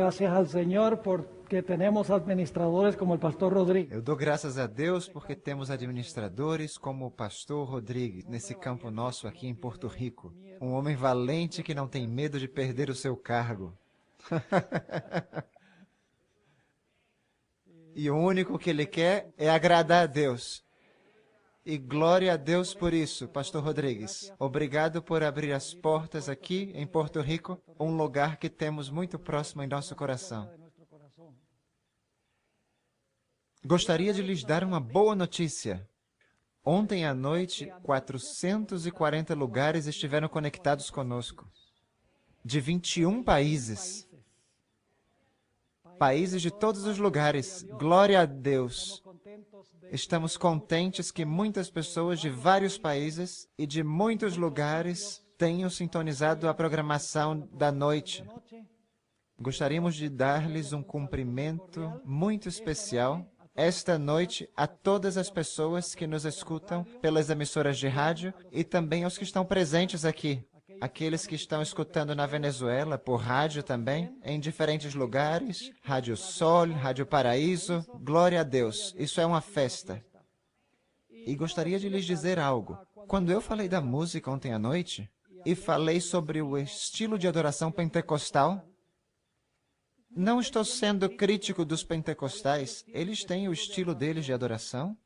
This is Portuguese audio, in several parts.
gracias al Señor porque tenemos administradores como el pastor Rodríguez. Eu dou graças a Deus porque temos administradores como o pastor Rodrigues, nesse campo nosso aqui em Porto Rico. Um homem valente que não tem medo de perder o seu cargo. E o único que ele quer é agradar a Deus. E glória a Deus por isso, pastor Rodrigues. Obrigado por abrir as portas aqui em Porto Rico, um lugar que temos muito próximo em nosso coração. Gostaria de lhes dar uma boa notícia. Ontem à noite, 440 lugares estiveram conectados conosco. De 21 países. Países de todos os lugares. Glória a Deus. Estamos contentes que muitas pessoas de vários países e de muitos lugares tenham sintonizado a programação da noite. Gostaríamos de dar-lhes um cumprimento muito especial esta noite a todas as pessoas que nos escutam pelas emissoras de rádio e também aos que estão presentes aqui. Aqueles que estão escutando na Venezuela, por rádio também, em diferentes lugares, Rádio Sol, Rádio Paraíso, glória a Deus, isso é uma festa. E gostaria de lhes dizer algo. Quando eu falei da música ontem à noite, e falei sobre o estilo de adoração pentecostal, não estou sendo crítico dos pentecostais, eles têm o estilo deles de adoração.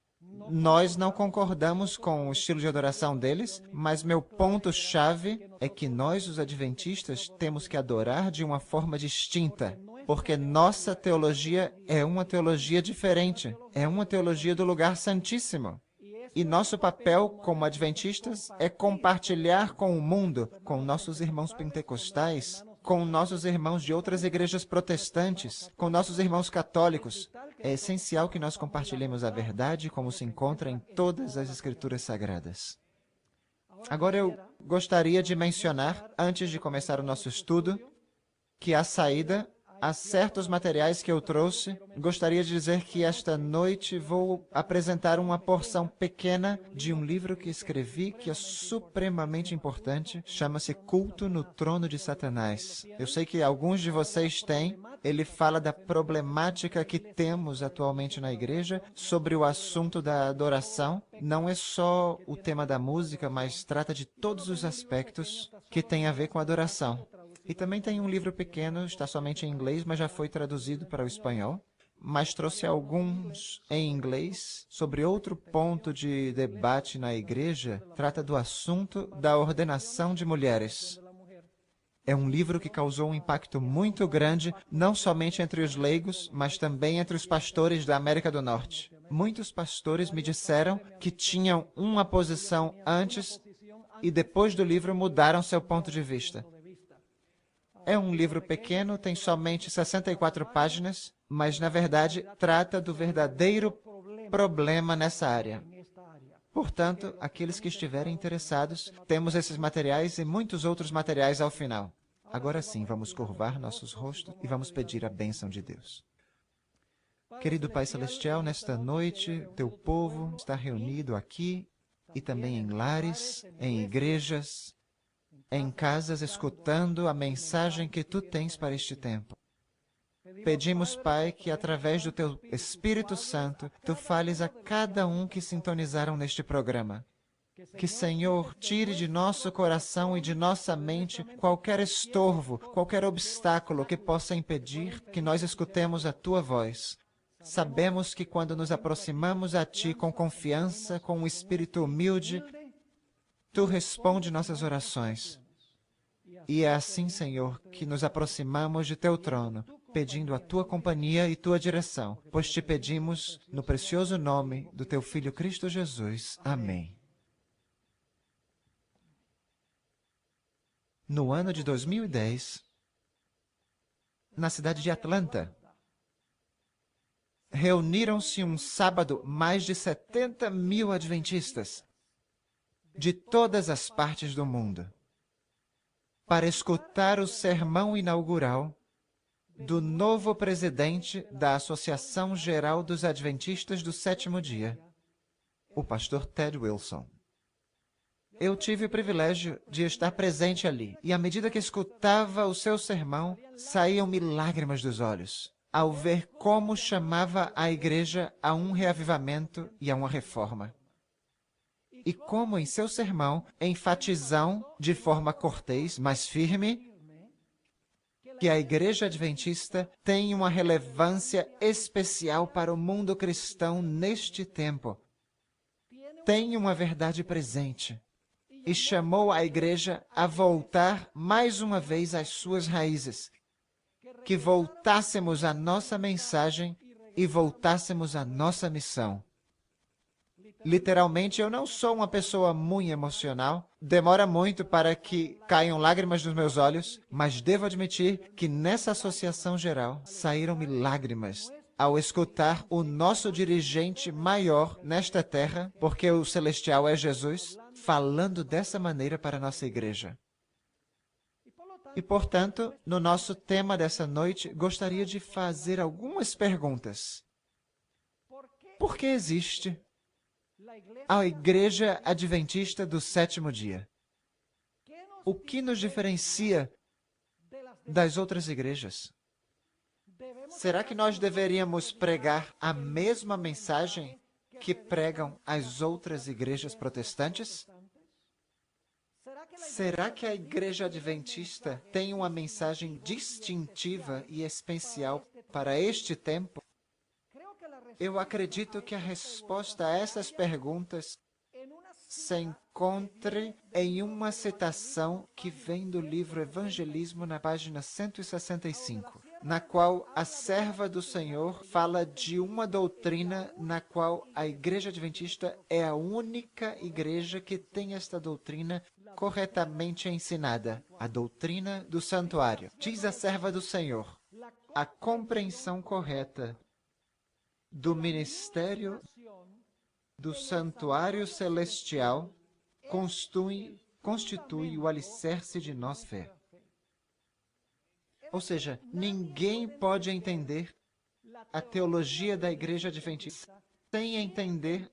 Nós não concordamos com o estilo de adoração deles, mas meu ponto-chave é que nós, os adventistas, temos que adorar de uma forma distinta, porque nossa teologia é uma teologia diferente, é uma teologia do lugar santíssimo. E nosso papel como adventistas é compartilhar com o mundo, com nossos irmãos pentecostais, com nossos irmãos de outras igrejas protestantes, com nossos irmãos católicos. É essencial que nós compartilhemos a verdade como se encontra em todas as Escrituras Sagradas. Agora eu gostaria de mencionar, antes de começar o nosso estudo, que à saída há certos materiais que eu trouxe. Gostaria de dizer que esta noite vou apresentar uma porção pequena de um livro que escrevi, que é supremamente importante. Chama-se Culto no Trono de Satanás. Eu sei que alguns de vocês têm. Ele fala da problemática que temos atualmente na igreja sobre o assunto da adoração. Não é só o tema da música, mas trata de todos os aspectos que têm a ver com a adoração. E também tem um livro pequeno, está somente em inglês, mas já foi traduzido para o espanhol. Mas trouxe alguns em inglês sobre outro ponto de debate na igreja. Trata do assunto da ordenação de mulheres. É um livro que causou um impacto muito grande, não somente entre os leigos, mas também entre os pastores da América do Norte. Muitos pastores me disseram que tinham uma posição antes e depois do livro mudaram seu ponto de vista. É um livro pequeno, tem somente 64 páginas, mas, na verdade, trata do verdadeiro problema nessa área. Portanto, aqueles que estiverem interessados, temos esses materiais e muitos outros materiais ao final. Agora sim, vamos curvar nossos rostos e vamos pedir a bênção de Deus. Querido Pai Celestial, nesta noite, teu povo está reunido aqui e também em lares, em igrejas, em casas, escutando a mensagem que tu tens para este tempo. Pedimos, Pai, que através do teu Espírito Santo, tu fales a cada um que sintonizaram neste programa. Que, Senhor, tire de nosso coração e de nossa mente qualquer estorvo, qualquer obstáculo que possa impedir que nós escutemos a tua voz. Sabemos que quando nos aproximamos a ti com confiança, com um espírito humilde, tu responde nossas orações. E é assim, Senhor, que nos aproximamos de teu trono, pedindo a tua companhia e tua direção, pois te pedimos no precioso nome do teu Filho Cristo Jesus. Amém. No ano de 2010, na cidade de Atlanta, reuniram-se um sábado mais de 70 mil adventistas de todas as partes do mundo para escutar o sermão inaugural do novo presidente da Associação Geral dos Adventistas do Sétimo Dia, o pastor Ted Wilson. Eu tive o privilégio de estar presente ali, e à medida que escutava o seu sermão, saíam-me lágrimas dos olhos, ao ver como chamava a igreja a um reavivamento e a uma reforma. E como em seu sermão enfatizam de forma cortês, mas firme, que a Igreja Adventista tem uma relevância especial para o mundo cristão neste tempo. Tem uma verdade presente e chamou a Igreja a voltar mais uma vez às suas raízes, que voltássemos à nossa mensagem e voltássemos à nossa missão. Literalmente, eu não sou uma pessoa muito emocional. Demora muito para que caiam lágrimas dos meus olhos, mas devo admitir que nessa associação geral saíram-me lágrimas ao escutar o nosso dirigente maior nesta terra, porque o celestial é Jesus, falando dessa maneira para a nossa igreja. E, portanto, no nosso tema dessa noite, gostaria de fazer algumas perguntas. Por que existe a Igreja Adventista do Sétimo Dia? O que nos diferencia das outras igrejas? Será que nós deveríamos pregar a mesma mensagem que pregam as outras igrejas protestantes? Será que a Igreja Adventista tem uma mensagem distintiva e especial para este tempo? Eu acredito que a resposta a essas perguntas se encontre em uma citação que vem do livro Evangelismo, na página 165, na qual a serva do Senhor fala de uma doutrina na qual a Igreja Adventista é a única igreja que tem esta doutrina corretamente ensinada, a doutrina do santuário. Diz a serva do Senhor: a compreensão correta do ministério do santuário celestial constitui o alicerce de nossa fé. Ou seja, ninguém pode entender a teologia da Igreja Adventista sem entender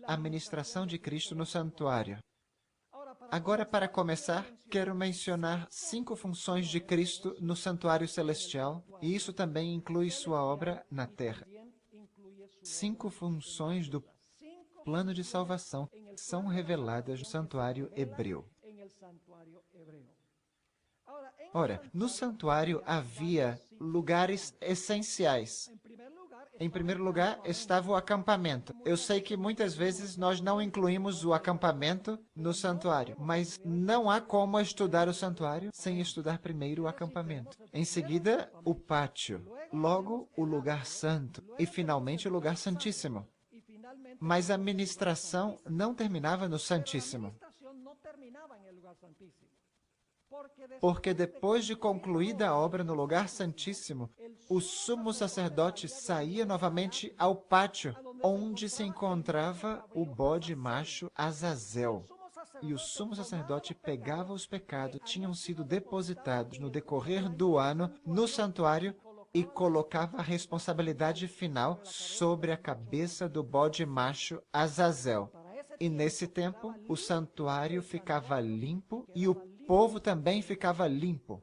a ministração de Cristo no santuário. Agora, para começar, quero mencionar 5 funções de Cristo no santuário celestial, e isso também inclui sua obra na terra. 5 funções do plano de salvação são reveladas no santuário hebreu. Ora, no santuário havia lugares essenciais. Em primeiro lugar, estava o acampamento. Eu sei que muitas vezes nós não incluímos o acampamento no santuário, mas não há como estudar o santuário sem estudar primeiro o acampamento. Em seguida, o pátio. Logo, o lugar santo. E, finalmente, o lugar santíssimo. Mas a ministração não terminava no Santíssimo. Porque depois de concluída a obra no lugar santíssimo, o sumo sacerdote saía novamente ao pátio, onde se encontrava o bode macho Azazel. E o sumo sacerdote pegava os pecados que tinham sido depositados no decorrer do ano no santuário e colocava a responsabilidade final sobre a cabeça do bode macho Azazel. E nesse tempo, o santuário ficava limpo e o povo também ficava limpo.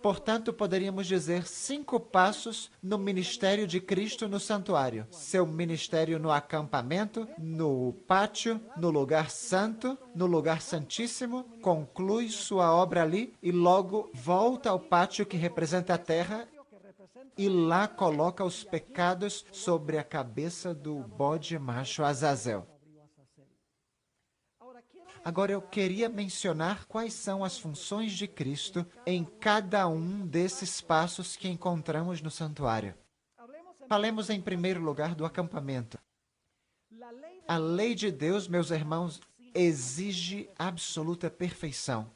Portanto, poderíamos dizer 5 passos no ministério de Cristo no santuário. Seu ministério no acampamento, no pátio, no lugar santo, no lugar santíssimo, conclui sua obra ali e logo volta ao pátio que representa a terra e lá coloca os pecados sobre a cabeça do bode macho Azazel. Agora eu queria mencionar quais são as funções de Cristo em cada um desses passos que encontramos no santuário. Falemos em primeiro lugar do acampamento. A lei de Deus, meus irmãos, exige absoluta perfeição.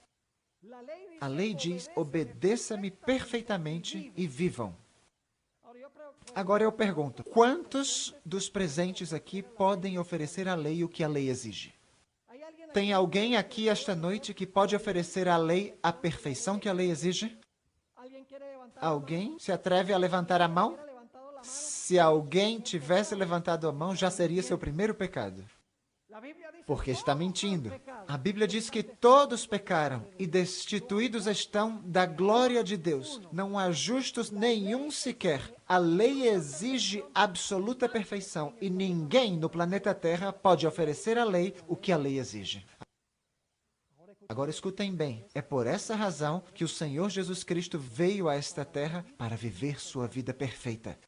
A lei diz: obedeça-me perfeitamente e vivam. Agora eu pergunto, quantos dos presentes aqui podem oferecer à lei o que a lei exige? Tem alguém aqui esta noite que pode oferecer à lei a perfeição que a lei exige? Alguém se atreve a levantar a mão? Se alguém tivesse levantado a mão, já seria seu primeiro pecado. porque está mentindo. A Bíblia diz que todos pecaram e destituídos estão da glória de Deus. Não há justos nenhum sequer. A lei exige absoluta perfeição e ninguém no planeta Terra pode oferecer à lei o que a lei exige. Agora escutem bem, é por essa razão que o Senhor Jesus Cristo veio a esta terra para viver sua vida perfeita.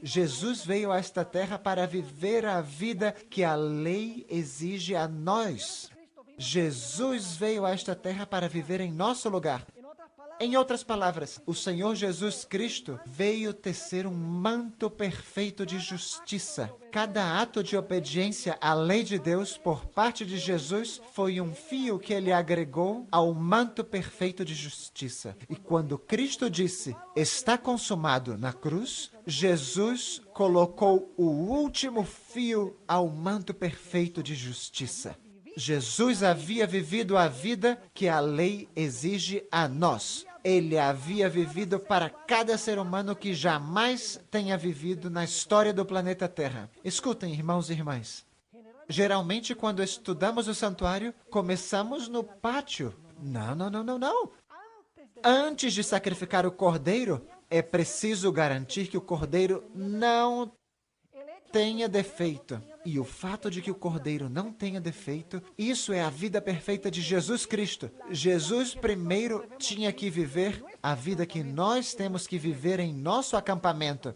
Jesus veio a esta terra para viver a vida que a lei exige a nós. Jesus veio a esta terra para viver em nosso lugar. Em outras palavras, o Senhor Jesus Cristo veio tecer um manto perfeito de justiça. Cada ato de obediência à lei de Deus por parte de Jesus foi um fio que ele agregou ao manto perfeito de justiça. E quando Cristo disse, está consumado na cruz, Jesus colocou o último fio ao manto perfeito de justiça. Jesus havia vivido a vida que a lei exige a nós. Ele havia vivido para cada ser humano que jamais tenha vivido na história do planeta Terra. Escutem, irmãos e irmãs. Geralmente, quando estudamos o santuário, começamos no pátio. Não. Antes de sacrificar o cordeiro, é preciso garantir que o cordeiro não tenha defeito. E o fato de que o cordeiro não tenha defeito, isso é a vida perfeita de Jesus Cristo. Jesus primeiro tinha que viver a vida que nós temos que viver em nosso acampamento,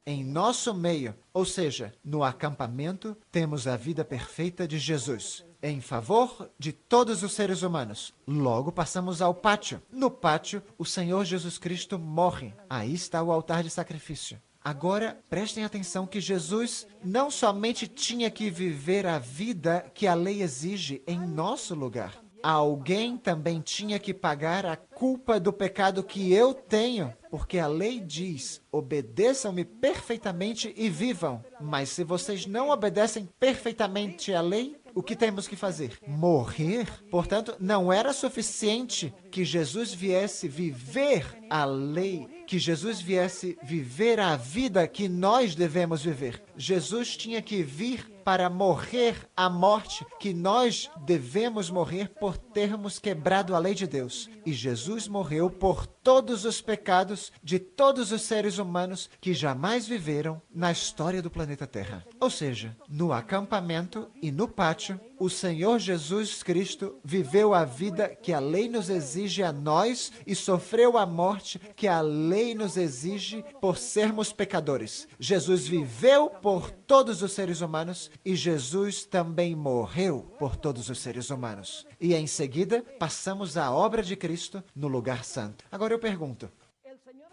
em nosso meio. Ou seja, no acampamento temos a vida perfeita de Jesus, em favor de todos os seres humanos. Logo passamos ao pátio. No pátio, o Senhor Jesus Cristo morre. Aí está o altar de sacrifício. Agora, prestem atenção que Jesus não somente tinha que viver a vida que a lei exige em nosso lugar. Alguém também tinha que pagar a culpa do pecado que eu tenho, porque a lei diz, obedeçam-me perfeitamente e vivam. Mas se vocês não obedecem perfeitamente à lei, o que temos que fazer? Morrer? Portanto, não era suficiente que Jesus viesse viver a lei, que Jesus viesse viver a vida que nós devemos viver. Jesus tinha que vir para morrer a morte que nós devemos morrer por termos quebrado a lei de Deus. E Jesus morreu por todos os pecados de todos os seres humanos que jamais viveram na história do planeta Terra. Ou seja, no acampamento e no pátio, o Senhor Jesus Cristo viveu a vida que a lei nos exige a nós e sofreu a morte que a lei nos exige por sermos pecadores. Jesus viveu por todos os seres humanos e Jesus também morreu por todos os seres humanos. E em seguida, passamos à obra de Cristo no lugar santo. Agora eu pergunto,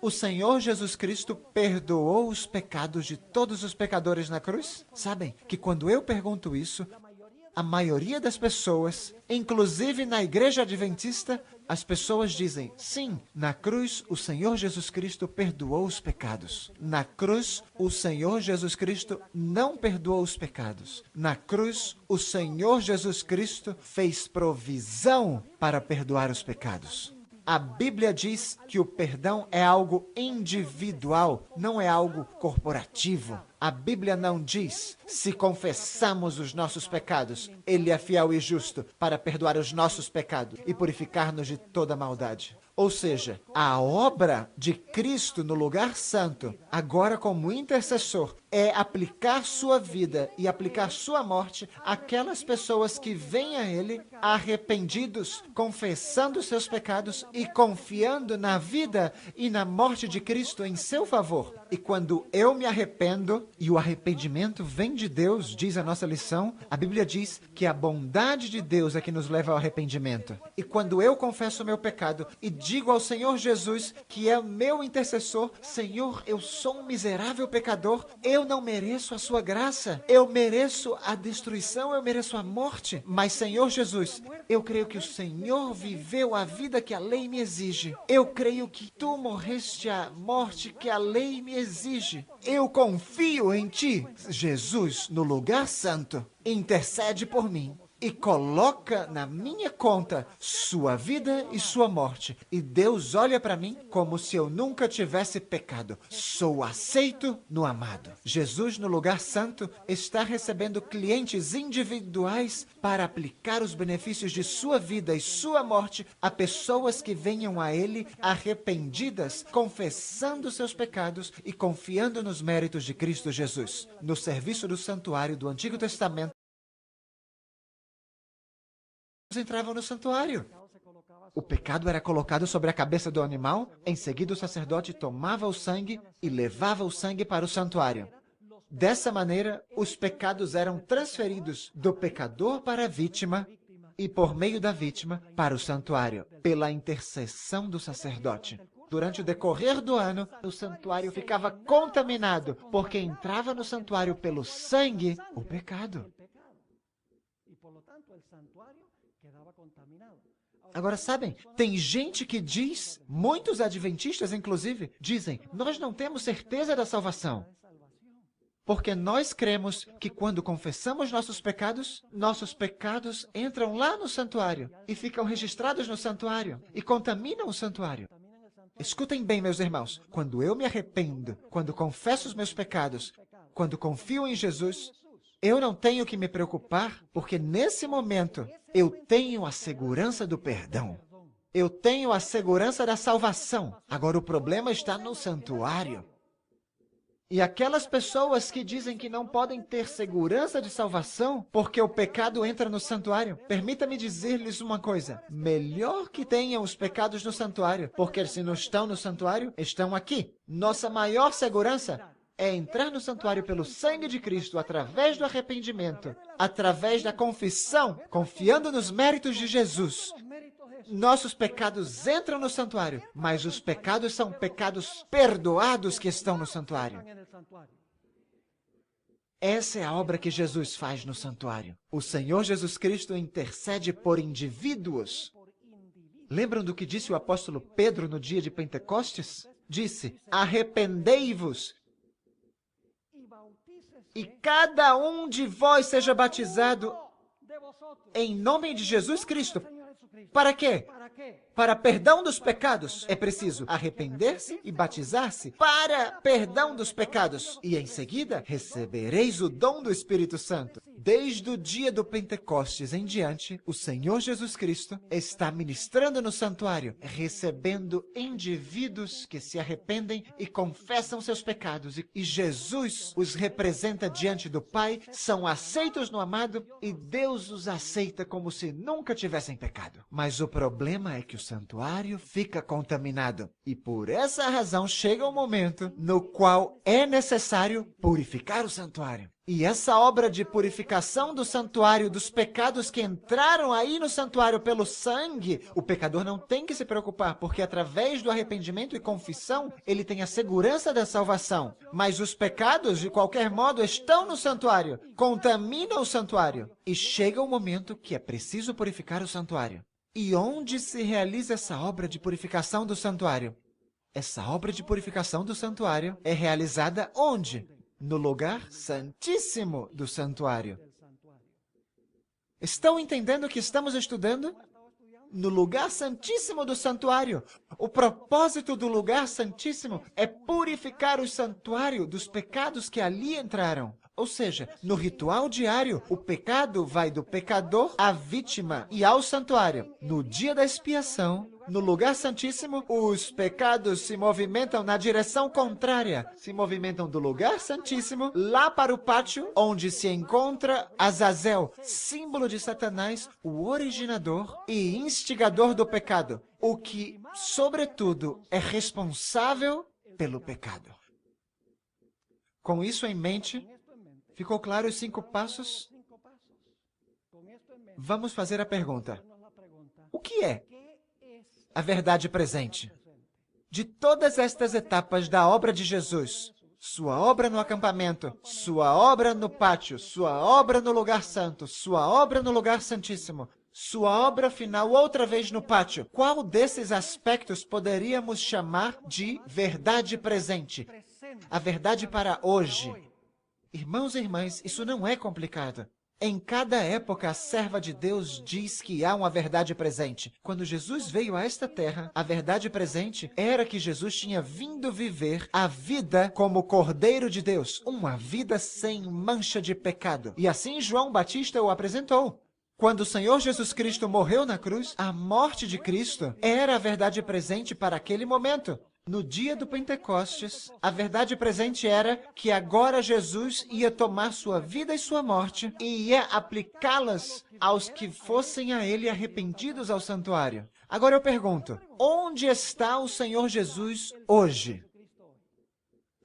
o Senhor Jesus Cristo perdoou os pecados de todos os pecadores na cruz? Sabem que quando eu pergunto isso, a maioria das pessoas, inclusive na igreja adventista, as pessoas dizem, sim, na cruz o Senhor Jesus Cristo perdoou os pecados. Na cruz, o Senhor Jesus Cristo não perdoou os pecados. Na cruz, o Senhor Jesus Cristo fez provisão para perdoar os pecados. A Bíblia diz que o perdão é algo individual, não é algo corporativo. A Bíblia não diz, se confessamos os nossos pecados, Ele é fiel e justo para perdoar os nossos pecados e purificar-nos de toda maldade. Ou seja, a obra de Cristo no lugar santo, agora como intercessor, é aplicar sua vida e aplicar sua morte àquelas pessoas que vêm a Ele arrependidos, confessando seus pecados e confiando na vida e na morte de Cristo em seu favor. E quando eu me arrependo, e o arrependimento vem de Deus, diz a nossa lição, a Bíblia diz que a bondade de Deus é que nos leva ao arrependimento. E quando eu confesso o meu pecado e digo ao Senhor Jesus, que é o meu intercessor, Senhor, eu sou um miserável pecador, eu não mereço a sua graça, eu mereço a destruição, eu mereço a morte, mas Senhor Jesus, eu creio que o Senhor viveu a vida que a lei me exige, eu creio que tu morreste a morte que a lei me exige, eu confio em ti, Jesus, no lugar santo, intercede por mim. e coloca na minha conta sua vida e sua morte. E Deus olha para mim como se eu nunca tivesse pecado. Sou aceito no amado. Jesus, no lugar santo, está recebendo clientes individuais para aplicar os benefícios de sua vida e sua morte a pessoas que venham a Ele arrependidas, confessando seus pecados e confiando nos méritos de Cristo Jesus. No serviço do santuário do Antigo Testamento, entravam no santuário. O pecado era colocado sobre a cabeça do animal, em seguida o sacerdote tomava o sangue e levava o sangue para o santuário. Dessa maneira, os pecados eram transferidos do pecador para a vítima e, por meio da vítima, para o santuário, pela intercessão do sacerdote. Durante o decorrer do ano, o santuário ficava contaminado, porque entrava no santuário pelo sangue o pecado. Agora, sabem, tem gente que diz, muitos adventistas inclusive, dizem, nós não temos certeza da salvação. Porque nós cremos que quando confessamos nossos pecados entram lá no santuário e ficam registrados no santuário e contaminam o santuário. Escutem bem, meus irmãos, quando eu me arrependo, quando confesso os meus pecados, quando confio em Jesus, eu não tenho que me preocupar, porque nesse momento eu tenho a segurança do perdão. Eu tenho a segurança da salvação. Agora o problema está no santuário. E aquelas pessoas que dizem que não podem ter segurança de salvação porque o pecado entra no santuário, permita-me dizer-lhes uma coisa. Melhor que tenham os pecados no santuário, porque se não estão no santuário, estão aqui. Nossa maior segurança é entrar no santuário pelo sangue de Cristo, através do arrependimento, através da confissão, confiando nos méritos de Jesus. Nossos pecados entram no santuário, mas os pecados são pecados perdoados que estão no santuário. Essa é a obra que Jesus faz no santuário. O Senhor Jesus Cristo intercede por indivíduos. Lembram do que disse o apóstolo Pedro no dia de Pentecostes? Disse, arrependei-vos e cada um de vós seja batizado em nome de Jesus Cristo. Para quê? Para perdão dos pecados. É preciso arrepender-se e batizar-se para perdão dos pecados. E em seguida, recebereis o dom do Espírito Santo. Desde o dia do Pentecostes em diante, o Senhor Jesus Cristo está ministrando no santuário, recebendo indivíduos que se arrependem e confessam seus pecados. E Jesus os representa diante do Pai, são aceitos no amado e Deus os aceita como se nunca tivessem pecado. Mas o problema é que o santuário fica contaminado. E por essa razão chega um momento no qual é necessário purificar o santuário. E essa obra de purificação do santuário, dos pecados que entraram aí no santuário pelo sangue, o pecador não tem que se preocupar, porque através do arrependimento e confissão, ele tem a segurança da salvação. Mas os pecados, de qualquer modo, estão no santuário, contaminam o santuário. E chega o momento que é preciso purificar o santuário. E onde se realiza essa obra de purificação do santuário? Essa obra de purificação do santuário é realizada onde? No lugar santíssimo do santuário. Estão entendendo o que estamos estudando? No lugar santíssimo do santuário. O propósito do lugar santíssimo é purificar o santuário dos pecados que ali entraram. Ou seja, no ritual diário, o pecado vai do pecador à vítima e ao santuário. No dia da expiação, no lugar santíssimo, os pecados se movimentam na direção contrária. Se movimentam do lugar santíssimo lá para o pátio, onde se encontra Azazel, símbolo de Satanás, o originador e instigador do pecado, o que, sobretudo, é responsável pelo pecado. Com isso em mente, ficou claro os 5 passos? Vamos fazer a pergunta. O que é a verdade presente? De todas estas etapas da obra de Jesus, sua obra no acampamento, sua obra no pátio, sua obra no lugar santo, sua obra no lugar santíssimo, sua obra final outra vez no pátio, qual desses aspectos poderíamos chamar de verdade presente? A verdade para hoje. Irmãos e irmãs, isso não é complicado. Em cada época, a serva de Deus diz que há uma verdade presente. Quando Jesus veio a esta terra, a verdade presente era que Jesus tinha vindo viver a vida como Cordeiro de Deus, uma vida sem mancha de pecado. E assim João Batista o apresentou. Quando o Senhor Jesus Cristo morreu na cruz, a morte de Cristo era a verdade presente para aquele momento. No dia do Pentecostes, a verdade presente era que agora Jesus ia tomar sua vida e sua morte e ia aplicá-las aos que fossem a ele arrependidos ao santuário. Agora eu pergunto, onde está o Senhor Jesus hoje?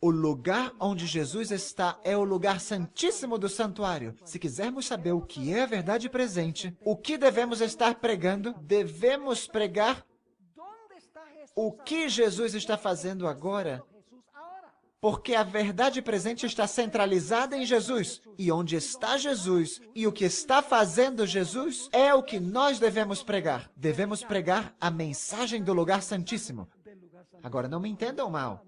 O lugar onde Jesus está é o lugar santíssimo do santuário. Se quisermos saber o que é a verdade presente, o que devemos estar pregando, devemos pregar o que Jesus está fazendo agora, porque a verdade presente está centralizada em Jesus. E onde está Jesus e o que está fazendo Jesus é o que nós devemos pregar. Devemos pregar a mensagem do lugar santíssimo. Agora, não me entendam mal.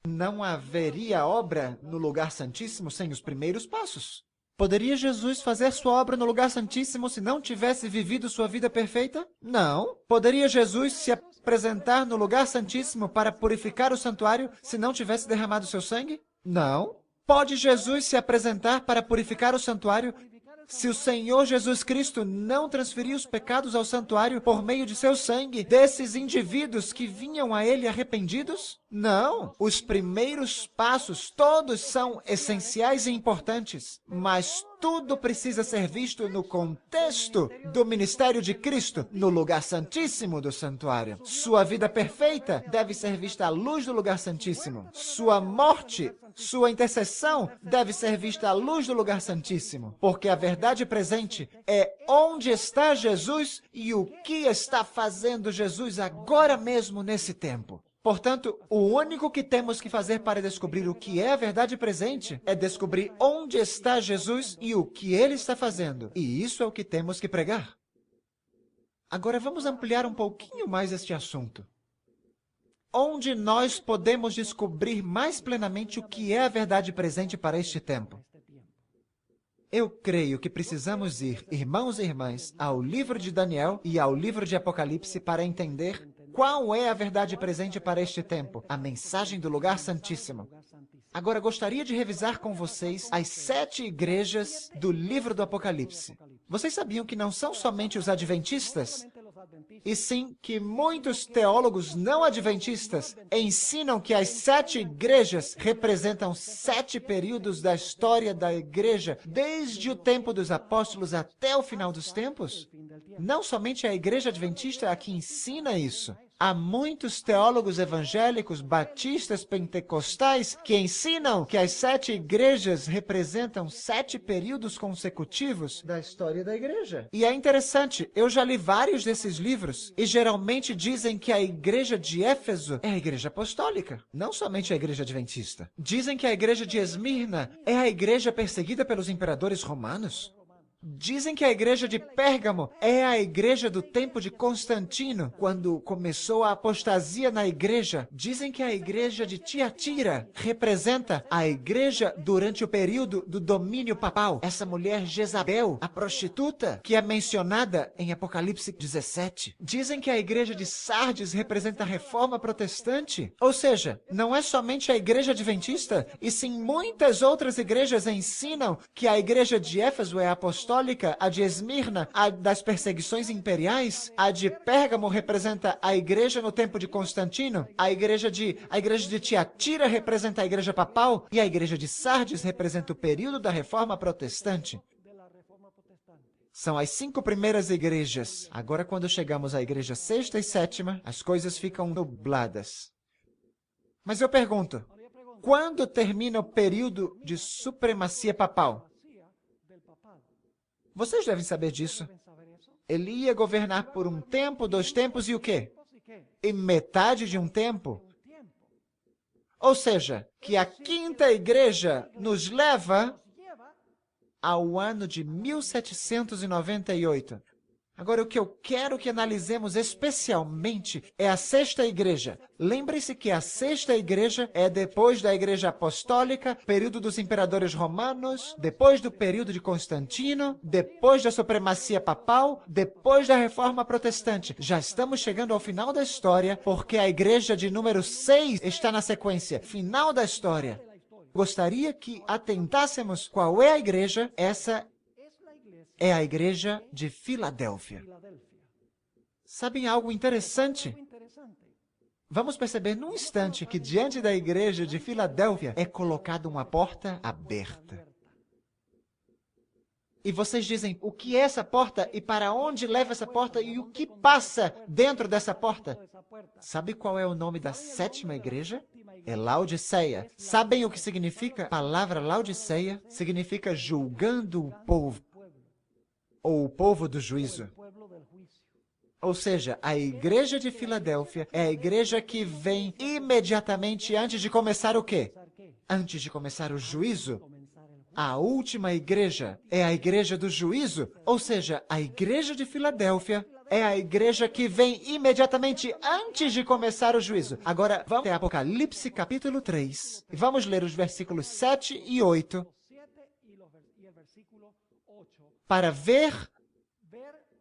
Não haveria obra no lugar santíssimo sem os primeiros passos. Poderia Jesus fazer sua obra no lugar santíssimo se não tivesse vivido sua vida perfeita? Não. Poderia Jesus se apresentar no lugar santíssimo para purificar o santuário se não tivesse derramado seu sangue? Não. Pode Jesus se apresentar para purificar o santuário se o Senhor Jesus Cristo não transferir os pecados ao santuário por meio de seu sangue desses indivíduos que vinham a ele arrependidos? Não. Os primeiros passos todos são essenciais e importantes, mas tudo precisa ser visto no contexto do ministério de Cristo, no lugar santíssimo do santuário. Sua vida perfeita deve ser vista à luz do lugar santíssimo. Sua morte, sua intercessão deve ser vista à luz do lugar santíssimo, porque a verdade presente é onde está Jesus e o que está fazendo Jesus agora mesmo nesse tempo. Portanto, o único que temos que fazer para descobrir o que é a verdade presente é descobrir onde está Jesus e o que ele está fazendo. E isso é o que temos que pregar. Agora vamos ampliar um pouquinho mais este assunto. Onde nós podemos descobrir mais plenamente o que é a verdade presente para este tempo? Eu creio que precisamos ir, irmãos e irmãs, ao livro de Daniel e ao livro de Apocalipse para entender qual é a verdade presente para este tempo, a mensagem do lugar santíssimo. Agora, gostaria de revisar com vocês as 7 igrejas do livro do Apocalipse. Vocês sabiam que não são somente os adventistas? E sim que muitos teólogos não adventistas ensinam que as 7 igrejas representam 7 períodos da história da igreja, desde o tempo dos apóstolos até o final dos tempos? Não somente a igreja adventista é a que ensina isso. Há muitos teólogos evangélicos, batistas, pentecostais, que ensinam que as 7 igrejas representam 7 períodos consecutivos da história da igreja. E é interessante, eu já li vários desses livros, e geralmente dizem que a igreja de Éfeso é a igreja apostólica, não somente a igreja adventista. Dizem que a igreja de Esmirna é a igreja perseguida pelos imperadores romanos. Dizem que a igreja de Pérgamo é a igreja do tempo de Constantino, quando começou a apostasia na igreja. Dizem que a igreja de Tiatira representa a igreja durante o período do domínio papal. Essa mulher Jezabel, a prostituta, que é mencionada em Apocalipse 17. Dizem que a igreja de Sardes representa a reforma protestante. Ou seja, não é somente a igreja adventista, e sim muitas outras igrejas ensinam que a igreja de Éfeso é apostólica, a de Esmirna, a das perseguições imperiais, a de Pérgamo representa a igreja no tempo de Constantino, a igreja de Tiatira representa a igreja papal e a igreja de Sardes representa o período da reforma protestante. São as 5 primeiras igrejas. Agora, quando chegamos à igreja 6ª e 7ª, as coisas ficam nubladas. Mas eu pergunto, quando termina o período de supremacia papal? Vocês devem saber disso. Ele ia governar por um tempo, 2 tempos e o quê? E metade de um tempo? Ou seja, que a 5ª igreja nos leva ao ano de 1798. Agora, o que eu quero que analisemos especialmente é a sexta igreja. Lembre-se que a sexta igreja é depois da igreja apostólica, período dos imperadores romanos, depois do período de Constantino, depois da supremacia papal, depois da reforma protestante. Já estamos chegando ao final da história, porque a igreja de número 6 está na sequência. Final da história. Gostaria que atentássemos qual é a igreja. Essa é a igreja de Filadélfia. Sabem algo interessante? Vamos perceber num instante que diante da igreja de Filadélfia é colocada uma porta aberta. E vocês dizem, o que é essa porta e para onde leva essa porta e o que passa dentro dessa porta? Sabe qual é o nome da sétima igreja? É Laodiceia. Sabem o que significa? A palavra Laodiceia significa julgando o povo, ou o povo do juízo. Ou seja, a igreja de Filadélfia é a igreja que vem imediatamente antes de começar o quê? Antes de começar o juízo. A última igreja é a igreja do juízo. Ou seja, a igreja de Filadélfia é a igreja que vem imediatamente antes de começar o juízo. Agora, vamos até Apocalipse capítulo 3. E vamos ler os versículos 7 e 8. Para ver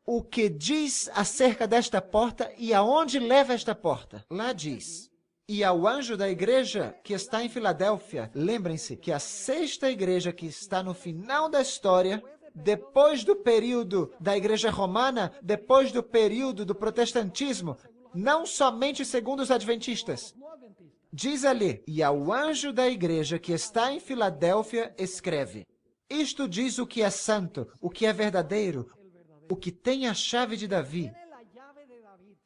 o que diz acerca desta porta e aonde leva esta porta. Lá diz, e ao anjo da igreja que está em Filadélfia, lembrem-se que a sexta igreja que está no final da história, depois do período da igreja romana, depois do período do protestantismo, não somente segundo os adventistas. Diz ali, e ao anjo da igreja que está em Filadélfia, escreve, isto diz o que é santo, o que é verdadeiro, o que tem a chave de Davi,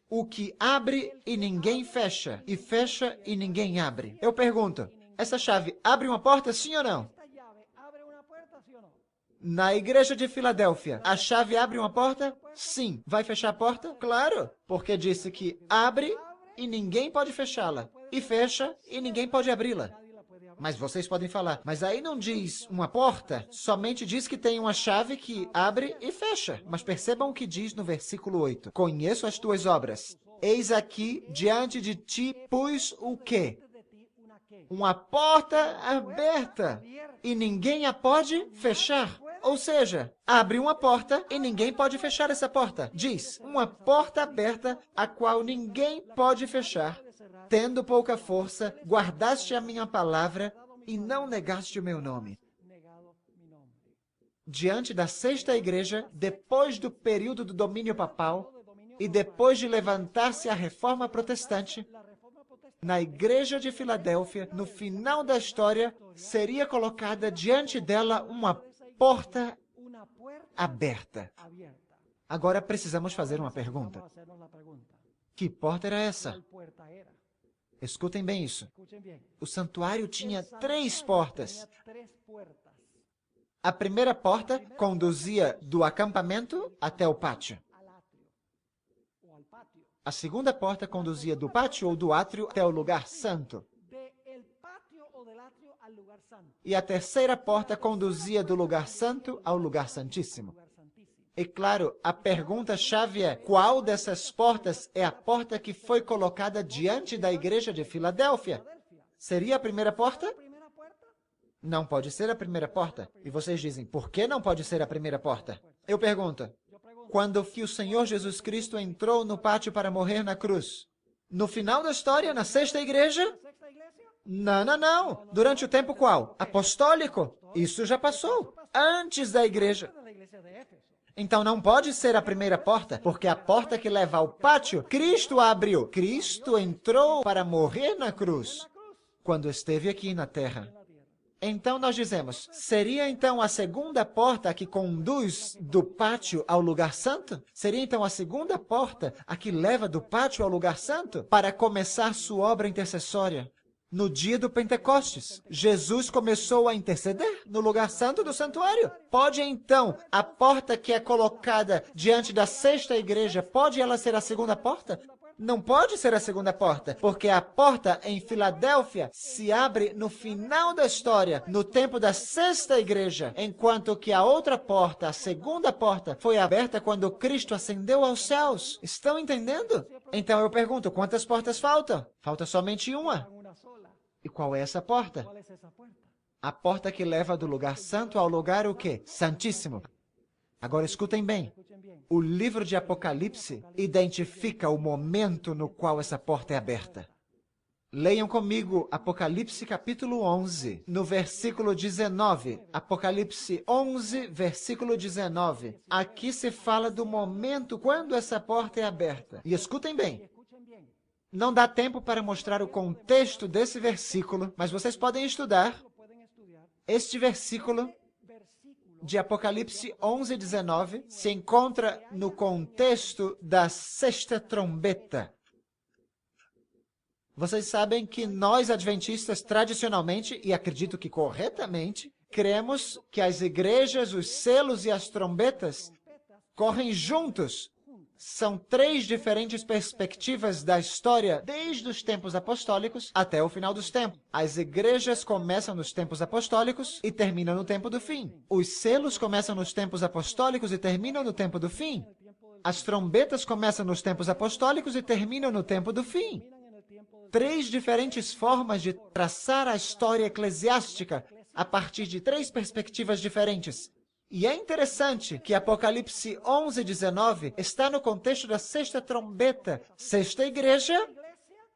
o que abre e ninguém fecha, e fecha e ninguém abre. Eu pergunto, essa chave abre uma porta, sim ou não? Na igreja de Filadélfia, a chave abre uma porta? Sim. Vai fechar a porta? Claro, porque disse que abre e ninguém pode fechá-la, e fecha e ninguém pode abri-la. Mas vocês podem falar, mas aí não diz uma porta, somente diz que tem uma chave que abre e fecha. Mas percebam o que diz no versículo 8. Conheço as tuas obras. Eis aqui, diante de ti, pus o quê? Uma porta aberta, e ninguém a pode fechar. Ou seja, abre uma porta e ninguém pode fechar essa porta. Diz, uma porta aberta, a qual ninguém pode fechar. Tendo pouca força, guardaste a minha palavra e não negaste o meu nome. Diante da sexta igreja, depois do período do domínio papal e depois de levantar-se a reforma protestante, na igreja de Filadélfia, no final da história, seria colocada diante dela uma porta aberta. Agora precisamos fazer uma pergunta. Que porta era essa? Escutem bem isso. O santuário tinha 3 portas. A primeira porta conduzia do acampamento até o pátio. A segunda porta conduzia do pátio ou do átrio até o lugar santo. E a terceira porta conduzia do lugar santo ao lugar santíssimo. E claro, a pergunta-chave é, qual dessas portas é a porta que foi colocada diante da igreja de Filadélfia? Seria a primeira porta? Não pode ser a primeira porta. E vocês dizem, por que não pode ser a primeira porta? Eu pergunto, quando que o Senhor Jesus Cristo entrou no pátio para morrer na cruz? No final da história, na sexta igreja? Não. Durante o tempo qual? Apostólico. Isso já passou. Antes da igreja. Então não pode ser a primeira porta, porque a porta que leva ao pátio, Cristo a abriu. Cristo entrou para morrer na cruz, quando esteve aqui na terra. Então nós dizemos, seria então a segunda porta a que conduz do pátio ao lugar santo? Seria então a segunda porta a que leva do pátio ao lugar santo para começar sua obra intercessória? No dia do Pentecostes, Jesus começou a interceder no lugar santo do santuário. Pode então a porta que é colocada diante da sexta igreja, pode ela ser a segunda porta? Não pode ser a segunda porta, porque a porta em Filadélfia se abre no final da história, no tempo da sexta igreja, enquanto que a outra porta, a segunda porta, foi aberta quando Cristo ascendeu aos céus. Estão entendendo? Então eu pergunto, quantas portas faltam? Falta somente uma. E qual é essa porta? A porta que leva do lugar santo ao lugar o quê? Santíssimo. Agora escutem bem. O livro de Apocalipse identifica o momento no qual essa porta é aberta. Leiam comigo Apocalipse capítulo 11, no versículo 19. Apocalipse 11, versículo 19. Aqui se fala do momento quando essa porta é aberta. E escutem bem. Não dá tempo para mostrar o contexto desse versículo, mas vocês podem estudar este versículo de Apocalipse 11, 19, se encontra no contexto da sexta trombeta. Vocês sabem que nós, adventistas, tradicionalmente, e acredito que corretamente, cremos que as igrejas, os selos e as trombetas correm juntos. São três diferentes perspectivas da história desde os tempos apostólicos até o final dos tempos. As igrejas começam nos tempos apostólicos e terminam no tempo do fim. Os selos começam nos tempos apostólicos e terminam no tempo do fim. As trombetas começam nos tempos apostólicos e terminam no tempo do fim. Três diferentes formas de traçar a história eclesiástica a partir de três perspectivas diferentes. E é interessante que Apocalipse 11, 19 está no contexto da sexta trombeta, sexta igreja,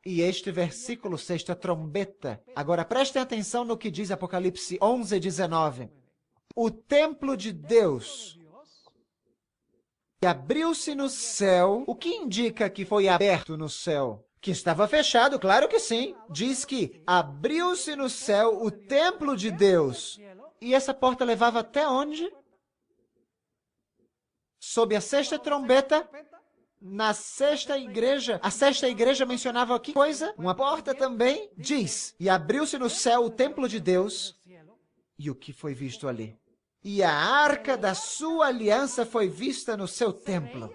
e este versículo, sexta trombeta. Agora prestem atenção no que diz Apocalipse 11, 19. O templo de Deus abriu-se no céu. O que indica que foi aberto no céu? Que estava fechado, claro que sim. Diz que abriu-se no céu o templo de Deus. E essa porta levava até onde? Sob a sexta trombeta, na sexta igreja. A sexta igreja mencionava que coisa? Uma porta também. Diz, e abriu-se no céu o templo de Deus. E o que foi visto ali? E a arca da sua aliança foi vista no seu templo.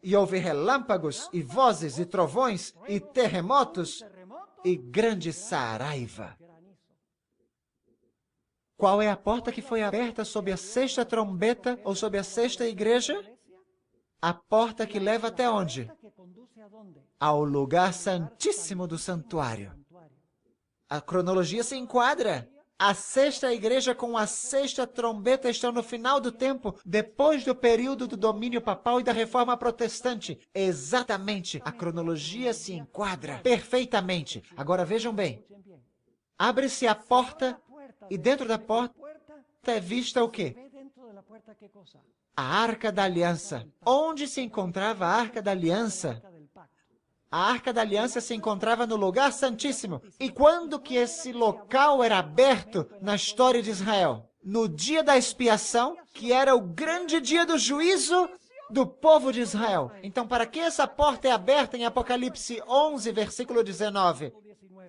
E houve relâmpagos, e vozes, e trovões, e terremotos, e grande saraiva. Qual é a porta que foi aberta sob a sexta trombeta ou sob a sexta igreja? A porta que leva até onde? Ao lugar santíssimo do santuário. A cronologia se enquadra. A sexta igreja com a sexta trombeta estão no final do tempo, depois do período do domínio papal e da reforma protestante. Exatamente. A cronologia se enquadra perfeitamente. Agora vejam bem. Abre-se a porta e dentro da porta é vista o quê? A Arca da Aliança. Onde se encontrava a Arca da Aliança? A Arca da Aliança se encontrava no lugar santíssimo. E quando que esse local era aberto na história de Israel? No dia da expiação, que era o grande dia do juízo do povo de Israel. Então, para que essa porta é aberta em Apocalipse 11, versículo 19?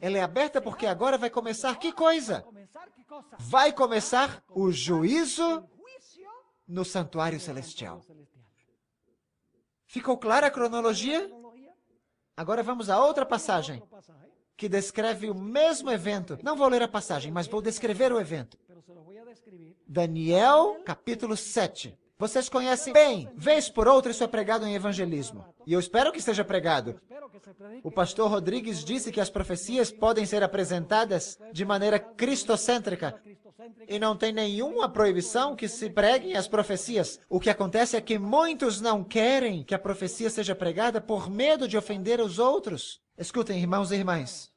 Ela é aberta porque agora vai começar que coisa? Vai começar o juízo no santuário celestial. Ficou clara a cronologia? Agora vamos a outra passagem, que descreve o mesmo evento. Não vou ler a passagem, mas vou descrever o evento. Daniel, capítulo 7. Vocês conhecem bem, vez por outra isso é pregado em evangelismo. E eu espero que seja pregado. O pastor Rodrigues disse que as profecias podem ser apresentadas de maneira cristocêntrica. E não tem nenhuma proibição que se preguem as profecias. O que acontece é que muitos não querem que a profecia seja pregada por medo de ofender os outros. Escutem, irmãos e irmãs.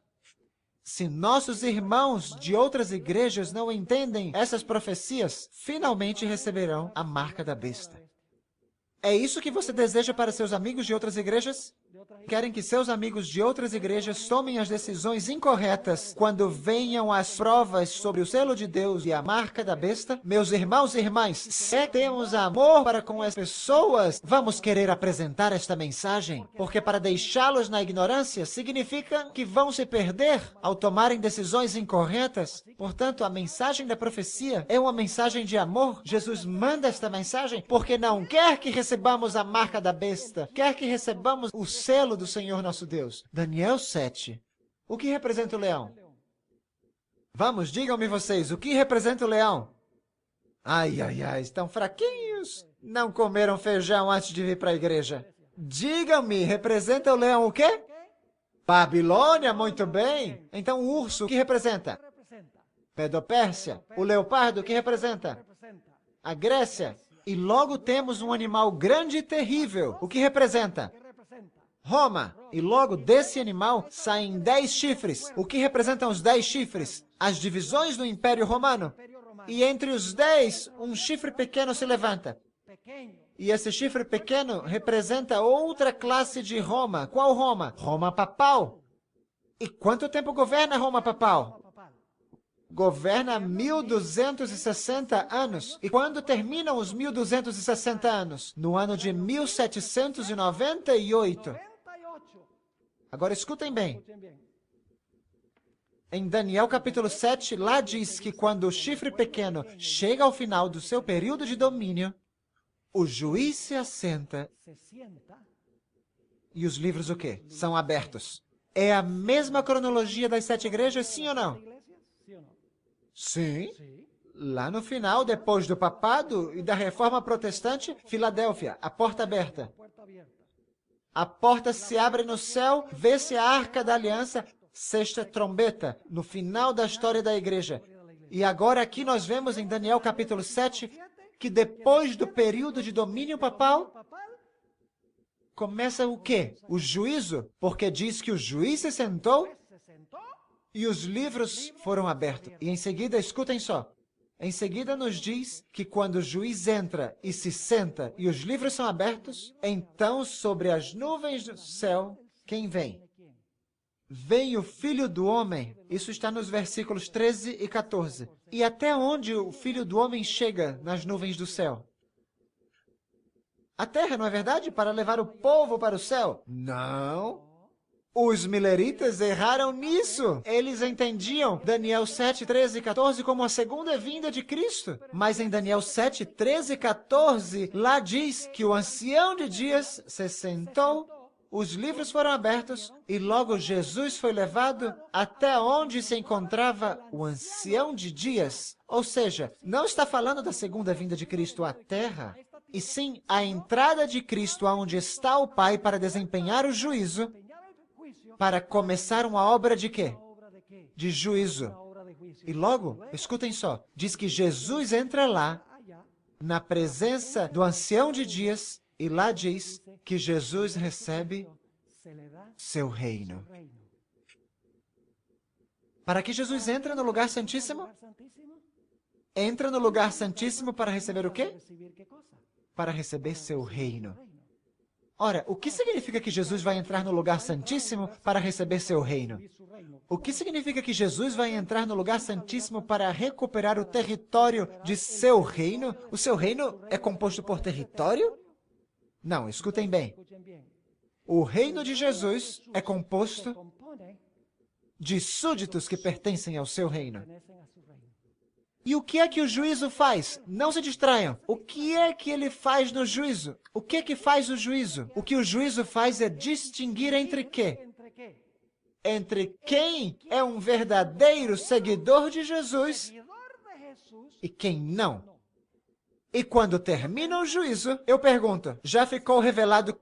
Se nossos irmãos de outras igrejas não entendem essas profecias, finalmente receberão a marca da besta. É isso que você deseja para seus amigos de outras igrejas? Querem que seus amigos de outras igrejas tomem as decisões incorretas quando venham as provas sobre o selo de Deus e a marca da besta? Meus irmãos e irmãs, se temos amor para com as pessoas, vamos querer apresentar esta mensagem, porque para deixá-los na ignorância significa que vão se perder ao tomarem decisões incorretas. Portanto, a mensagem da profecia é uma mensagem de amor. Jesus manda esta mensagem porque não quer que recebamos a marca da besta, quer que recebamos o selo do Senhor nosso Deus. Daniel 7. O que representa o leão? Vamos, digam-me vocês, o que representa o leão? Ai, ai, ai, estão fraquinhos. Não comeram feijão antes de vir para a igreja. Digam-me, representa o leão o quê? Babilônia, muito bem. Então o urso, o que representa? Medopérsia. O leopardo, o que representa? A Grécia. E logo temos um animal grande e terrível. O que representa? Roma. E logo desse animal saem 10 chifres. O que representam os 10 chifres? As divisões do Império Romano. E entre os 10, um chifre pequeno se levanta. E esse chifre pequeno representa outra classe de Roma. Qual Roma? Roma papal. E quanto tempo governa Roma papal? Governa 1260 anos. E quando terminam os 1260 anos? No ano de 1798. Agora escutem bem. Em Daniel capítulo 7, lá diz que quando o chifre pequeno chega ao final do seu período de domínio, o juiz se assenta e os livros o quê? São abertos. É a mesma cronologia das 7 igrejas, sim ou não? Sim. Lá no final, depois do papado e da reforma protestante, Filadélfia, a porta aberta. A porta se abre no céu, vê-se a Arca da Aliança, 6ª trombeta, no final da história da igreja. E agora aqui nós vemos em Daniel capítulo 7, que depois do período de domínio papal, começa o quê? O juízo, porque diz que o juiz se sentou e os livros foram abertos. E em seguida, escutem só, em seguida nos diz que quando o juiz entra e se senta e os livros são abertos, então sobre as nuvens do céu, quem vem? Vem o Filho do Homem. Isso está nos versículos 13 e 14. E até onde o Filho do Homem chega nas nuvens do céu? A terra, não é verdade? Para levar o povo para o céu? Não. Os mileritas erraram nisso. Eles entendiam Daniel 7, 13 e 14 como a segunda vinda de Cristo. Mas em Daniel 7, 13 e 14, lá diz que o ancião de dias se sentou, os livros foram abertos e logo Jesus foi levado até onde se encontrava o ancião de dias. Ou seja, não está falando da segunda vinda de Cristo à terra, e sim a entrada de Cristo aonde está o Pai para desempenhar o juízo, para começar uma obra de quê? De juízo. E logo, escutem só, diz que Jesus entra lá, na presença do ancião de dias, e lá diz que Jesus recebe seu reino. Para que Jesus entra no lugar santíssimo? Entra no lugar santíssimo para receber o quê? Para receber seu reino. Ora, o que significa que Jesus vai entrar no lugar santíssimo para receber seu reino? O que significa que Jesus vai entrar no lugar santíssimo para recuperar o território de seu reino? O seu reino é composto por território? Não, escutem bem. O reino de Jesus é composto de súditos que pertencem ao seu reino. E o que é que o juízo faz? Não se distraiam. O que é que ele faz no juízo? O que é que faz o juízo? O que o juízo faz é distinguir entre quê? Entre quem é um verdadeiro seguidor de Jesus e quem não. E quando termina o juízo, eu pergunto, já ficou revelado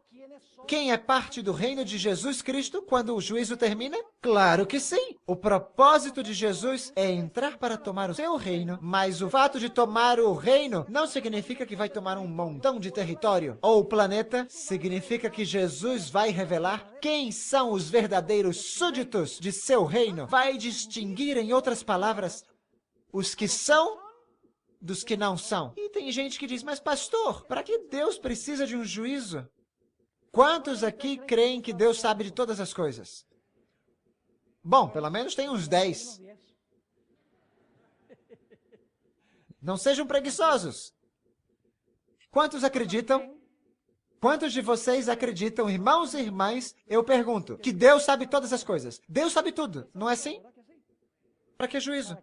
quem é parte do reino de Jesus Cristo quando o juízo termina? Claro que sim! O propósito de Jesus é entrar para tomar o seu reino, mas o fato de tomar o reino não significa que vai tomar um montão de território. Ou o planeta significa que Jesus vai revelar quem são os verdadeiros súditos de seu reino. Vai distinguir, em outras palavras, os que são dos que não são. E tem gente que diz, mas pastor, para que Deus precisa de um juízo? Quantos aqui creem que Deus sabe de todas as coisas? Bom, pelo menos tem uns 10. Não sejam preguiçosos. Quantos acreditam? Quantos de vocês acreditam, irmãos e irmãs, eu pergunto, que Deus sabe todas as coisas? Deus sabe tudo, não é assim? Para que juízo?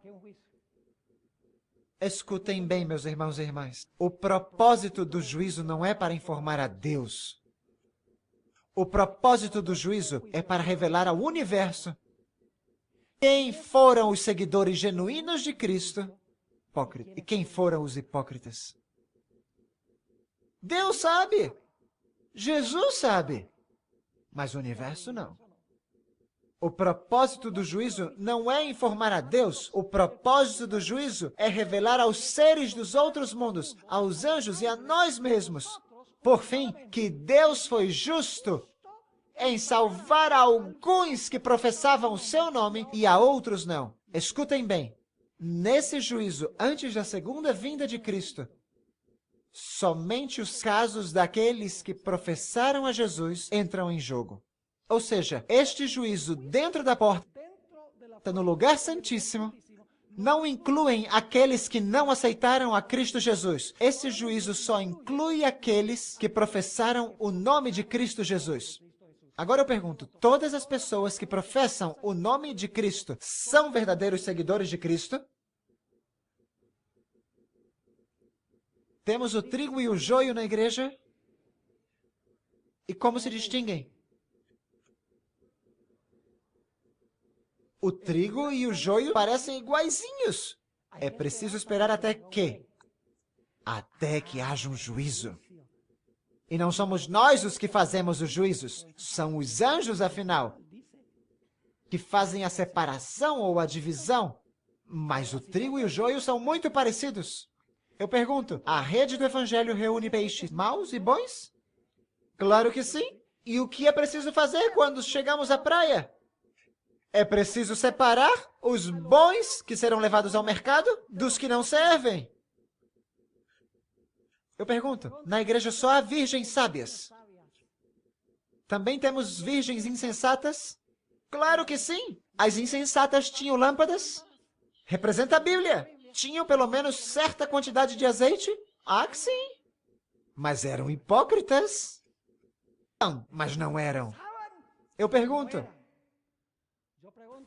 Escutem bem, meus irmãos e irmãs. O propósito do juízo não é para informar a Deus. O propósito do juízo é para revelar ao universo quem foram os seguidores genuínos de Cristo e quem foram os hipócritas. Deus sabe. Jesus sabe. Mas o universo não. O propósito do juízo não é informar a Deus. O propósito do juízo é revelar aos seres dos outros mundos, aos anjos e a nós mesmos, por fim, que Deus foi justo em salvar alguns que professavam o seu nome e a outros não. Escutem bem. Nesse juízo, antes da segunda vinda de Cristo, somente os casos daqueles que professaram a Jesus entram em jogo. Ou seja, este juízo dentro da porta, no lugar santíssimo, não incluem aqueles que não aceitaram a Cristo Jesus. Esse juízo só inclui aqueles que professaram o nome de Cristo Jesus. Agora eu pergunto, todas as pessoas que professam o nome de Cristo são verdadeiros seguidores de Cristo? Temos o trigo e o joio na igreja? E como se distinguem? O trigo e o joio parecem iguaizinhos. É preciso esperar até que? Até que haja um juízo. E não somos nós os que fazemos os juízos. São os anjos, afinal, que fazem a separação ou a divisão. Mas o trigo e o joio são muito parecidos. Eu pergunto, a rede do Evangelho reúne peixes maus e bons? Claro que sim. E o que é preciso fazer quando chegamos à praia? É preciso separar os bons que serão levados ao mercado dos que não servem. Eu pergunto, na igreja só há virgens sábias. Também temos virgens insensatas? Claro que sim. As insensatas tinham lâmpadas? Representa a Bíblia. Tinham pelo menos certa quantidade de azeite? Ah, que sim. Mas eram hipócritas? Não, mas não eram. Eu pergunto,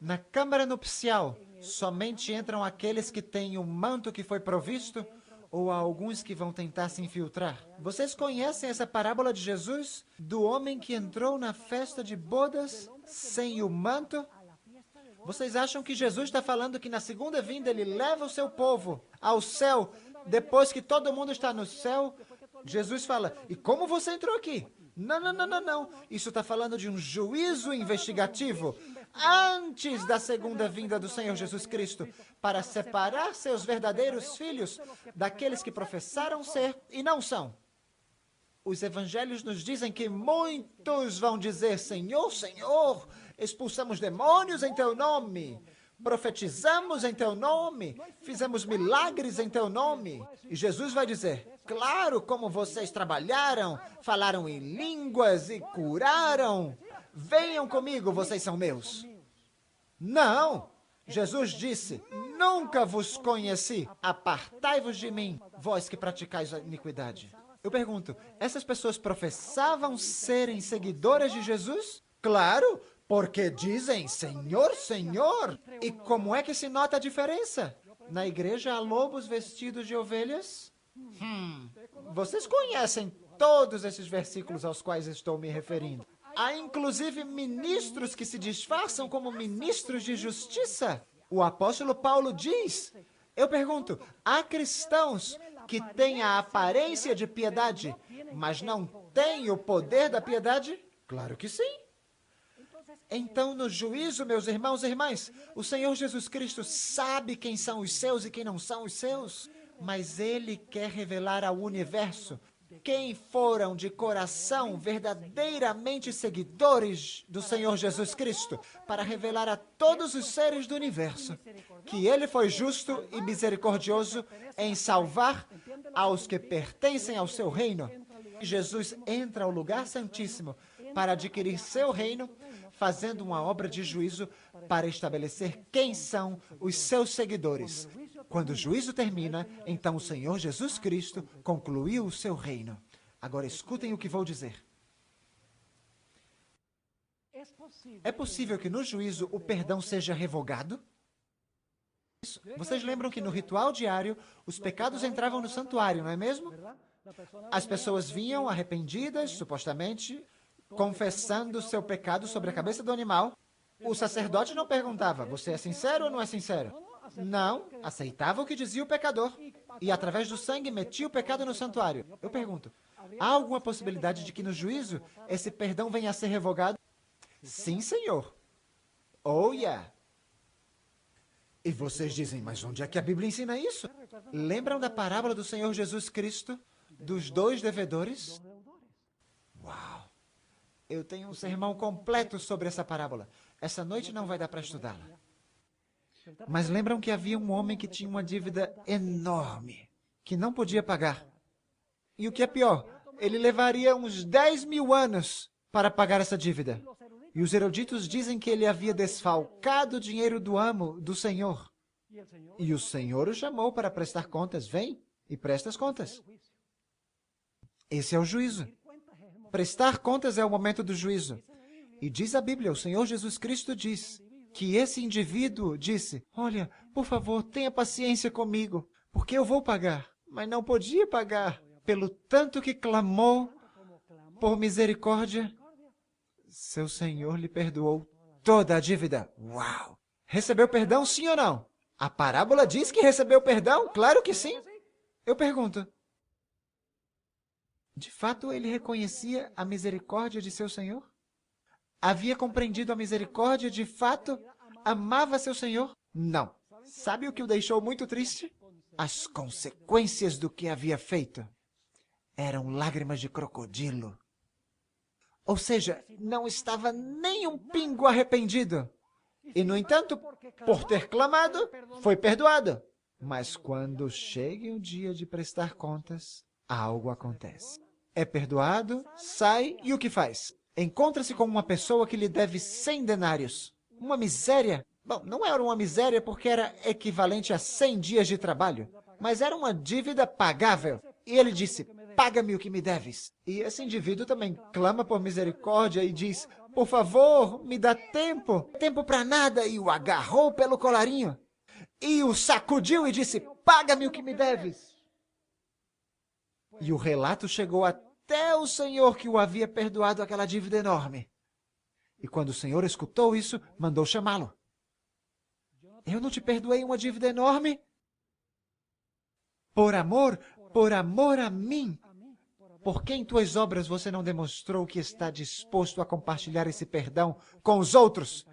na câmara nupcial, somente entram aqueles que têm o manto que foi provisto ou há alguns que vão tentar se infiltrar? Vocês conhecem essa parábola de Jesus? Do homem que entrou na festa de bodas sem o manto? Vocês acham que Jesus está falando que na segunda vinda ele leva o seu povo ao céu, depois que todo mundo está no céu? Jesus fala, e como você entrou aqui? Não, não, não, não, não. Isso está falando de um juízo investigativo antes da segunda vinda do Senhor Jesus Cristo, para separar seus verdadeiros filhos daqueles que professaram ser e não são. Os evangelhos nos dizem que muitos vão dizer, Senhor, Senhor, expulsamos demônios em teu nome, profetizamos em teu nome, fizemos milagres em teu nome. E Jesus vai dizer, claro, como vocês trabalharam, falaram em línguas e curaram. Venham comigo, vocês são meus. Não! Jesus disse, nunca vos conheci, apartai-vos de mim, vós que praticais a iniquidade. Eu pergunto, essas pessoas professavam serem seguidoras de Jesus? Claro, porque dizem, Senhor, Senhor. E como é que se nota a diferença? Na igreja há lobos vestidos de ovelhas? Vocês conhecem todos esses versículos aos quais estou me referindo. Há inclusive ministros que se disfarçam como ministros de justiça. O apóstolo Paulo diz, eu pergunto, há cristãos que têm a aparência de piedade, mas não têm o poder da piedade? Claro que sim. Então, no juízo, meus irmãos e irmãs, o Senhor Jesus Cristo sabe quem são os seus e quem não são os seus, mas Ele quer revelar ao universo quem foram de coração verdadeiramente seguidores do Senhor Jesus Cristo, para revelar a todos os seres do universo que Ele foi justo e misericordioso em salvar aos que pertencem ao seu reino. Jesus entra ao lugar santíssimo para adquirir seu reino, fazendo uma obra de juízo para estabelecer quem são os seus seguidores. Quando o juízo termina, então o Senhor Jesus Cristo concluiu o seu reino. Agora escutem o que vou dizer. É possível que no juízo o perdão seja revogado? Vocês lembram que no ritual diário os pecados entravam no santuário, não é mesmo? As pessoas vinham arrependidas, supostamente, confessando seu pecado sobre a cabeça do animal, o sacerdote não perguntava, você é sincero ou não é sincero? Não, aceitava o que dizia o pecador e, através do sangue, metia o pecado no santuário. Eu pergunto, há alguma possibilidade de que no juízo esse perdão venha a ser revogado? Sim, Senhor. Oh, yeah. E vocês dizem, mas onde é que a Bíblia ensina isso? Lembram da parábola do Senhor Jesus Cristo, dos 2 devedores? Uau! Eu tenho um sermão completo sobre essa parábola. Essa noite não vai dar para estudá-la. Mas lembram que havia um homem que tinha uma dívida enorme, que não podia pagar. E o que é pior, ele levaria uns 10.000 anos para pagar essa dívida. E os eruditos dizem que ele havia desfalcado o dinheiro do amo, do Senhor. E o Senhor o chamou para prestar contas. Vem e presta as contas. Esse é o juízo. Prestar contas é o momento do juízo. E diz a Bíblia, o Senhor Jesus Cristo diz que esse indivíduo disse, olha, por favor, tenha paciência comigo, porque eu vou pagar. Mas não podia pagar. Pelo tanto que clamou por misericórdia, seu Senhor lhe perdoou toda a dívida. Uau! Recebeu perdão, sim ou não? A parábola diz que recebeu perdão? Claro que sim. Eu pergunto, de fato ele reconhecia a misericórdia de seu Senhor? Havia compreendido a misericórdia, de fato? Amava seu Senhor? Não. Sabe o que o deixou muito triste? As consequências do que havia feito eram lágrimas de crocodilo. Ou seja, não estava nem um pingo arrependido. E, no entanto, por ter clamado, foi perdoado. Mas quando chega o dia de prestar contas, algo acontece. É perdoado, sai e o que faz? Encontra-se com uma pessoa que lhe deve 100 denários. Uma miséria. Bom, não era uma miséria porque era equivalente a 100 dias de trabalho, mas era uma dívida pagável. E ele disse, paga-me o que me deves. E esse indivíduo também clama por misericórdia e diz, por favor, me dá tempo. Tempo para nada. E o agarrou pelo colarinho. E o sacudiu e disse, paga-me o que me deves. E o relato chegou até o Senhor que o havia perdoado aquela dívida enorme. E quando o Senhor escutou isso, mandou chamá-lo. Eu não te perdoei uma dívida enorme? Por amor a mim. Por que em tuas obras você não demonstrou que está disposto a compartilhar esse perdão com os outros?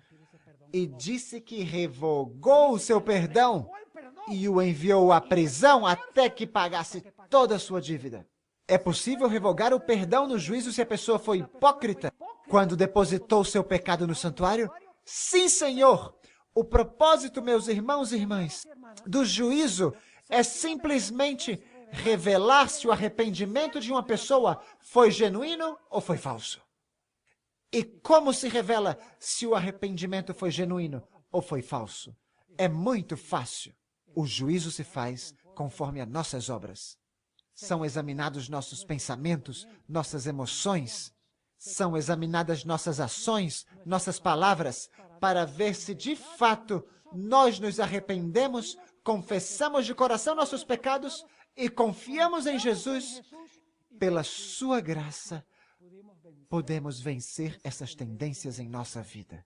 E disse que revogou o seu perdão e o enviou à prisão até que pagasse toda a sua dívida. É possível revogar o perdão no juízo se a pessoa foi hipócrita quando depositou seu pecado no santuário? Sim, Senhor! O propósito, meus irmãos e irmãs, do juízo é simplesmente revelar se o arrependimento de uma pessoa foi genuíno ou foi falso. E como se revela se o arrependimento foi genuíno ou foi falso? É muito fácil. O juízo se faz conforme as nossas obras. São examinados nossos pensamentos, nossas emoções. São examinadas nossas ações, nossas palavras, para ver se de fato nós nos arrependemos, confessamos de coração nossos pecados e confiamos em Jesus. Pela sua graça, podemos vencer essas tendências em nossa vida.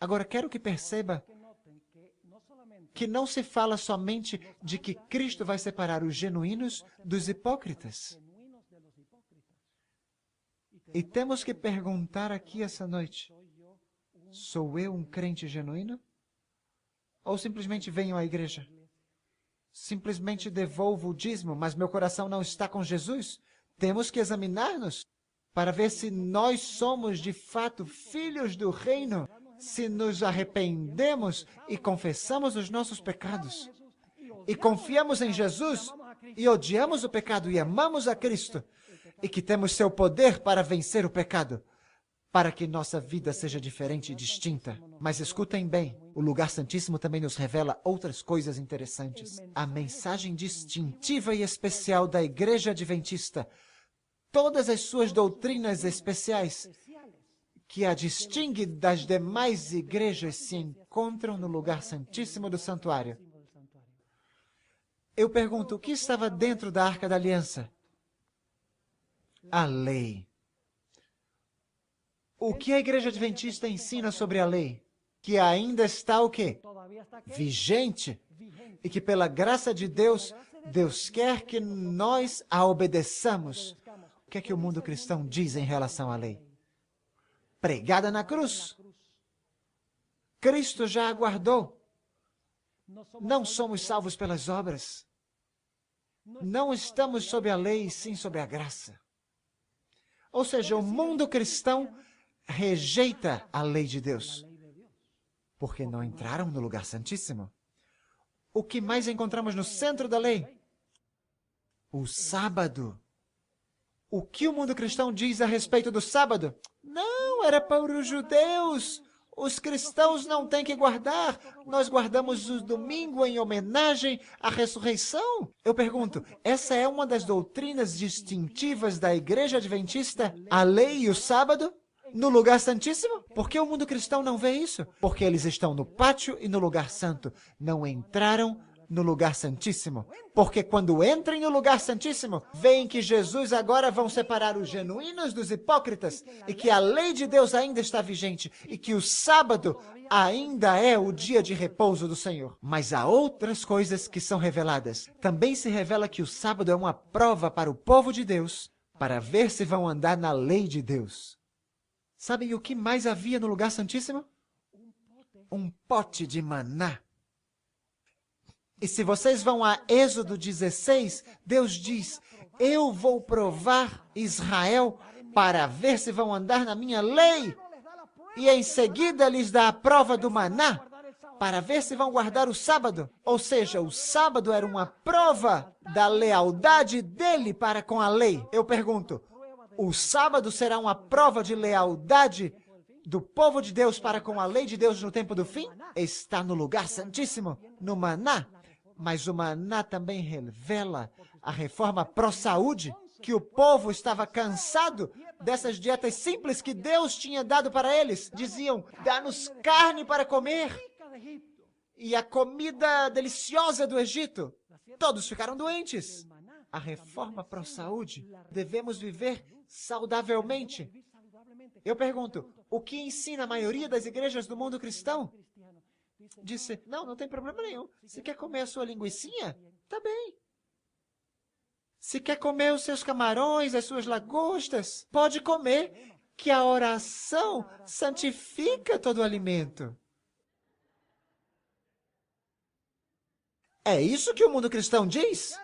Agora, quero que perceba que não se fala somente de que Cristo vai separar os genuínos dos hipócritas. E temos que perguntar aqui essa noite, sou eu um crente genuíno? Ou simplesmente venho à igreja? Simplesmente devolvo o dízimo, mas meu coração não está com Jesus? Temos que examinar-nos para ver se nós somos de fato filhos do reino, se nos arrependemos e confessamos os nossos pecados, e confiamos em Jesus, e odiamos o pecado e amamos a Cristo, e que temos seu poder para vencer o pecado, para que nossa vida seja diferente e distinta. Mas escutem bem, o lugar santíssimo também nos revela outras coisas interessantes. A mensagem distintiva e especial da Igreja Adventista, todas as suas doutrinas especiais, que a distingue das demais igrejas, se encontram no lugar santíssimo do santuário. Eu pergunto, o que estava dentro da Arca da Aliança? A lei. O que a Igreja Adventista ensina sobre a lei? Que ainda está o quê? Vigente. E que pela graça de Deus, Deus quer que nós a obedeçamos. O que é que o mundo cristão diz em relação à lei? Pregada na cruz. Cristo já aguardou. Não somos salvos pelas obras. Não estamos sob a lei, sim sob a graça. Ou seja, o mundo cristão rejeita a lei de Deus, porque não entraram no lugar santíssimo. O que mais encontramos no centro da lei? O sábado. O que o mundo cristão diz a respeito do sábado? Não, era para os judeus. Os cristãos não têm que guardar. Nós guardamos o domingo em homenagem à ressurreição. Eu pergunto, essa é uma das doutrinas distintivas da Igreja Adventista? A lei e o sábado? No lugar santíssimo? Por que o mundo cristão não vê isso? Porque eles estão no pátio e no lugar santo. Não entraram no lugar santíssimo. Porque quando entrem no lugar santíssimo, veem que Jesus agora vão separar os genuínos dos hipócritas e que a lei de Deus ainda está vigente e que o sábado ainda é o dia de repouso do Senhor. Mas há outras coisas que são reveladas. Também se revela que o sábado é uma prova para o povo de Deus para ver se vão andar na lei de Deus. Sabem o que mais havia no lugar santíssimo? Um pote de maná. E se vocês vão a Êxodo 16, Deus diz, eu vou provar Israel para ver se vão andar na minha lei. E em seguida lhes dá a prova do maná, para ver se vão guardar o sábado. Ou seja, o sábado era uma prova da lealdade dele para com a lei. Eu pergunto, o sábado será uma prova de lealdade do povo de Deus para com a lei de Deus no tempo do fim? Está no lugar santíssimo, no maná. Mas o maná também revela a reforma pró-saúde, que o povo estava cansado dessas dietas simples que Deus tinha dado para eles. Diziam, dá-nos carne para comer. E a comida deliciosa do Egito. Todos ficaram doentes. A reforma pró-saúde, devemos viver saudavelmente. Eu pergunto, o que ensina a maioria das igrejas do mundo cristão? Disse, não tem problema nenhum. Se quer comer a sua linguicinha, tá bem. Se quer comer os seus camarões, as suas lagostas, pode comer, que a oração santifica todo o alimento. É isso que o mundo cristão diz?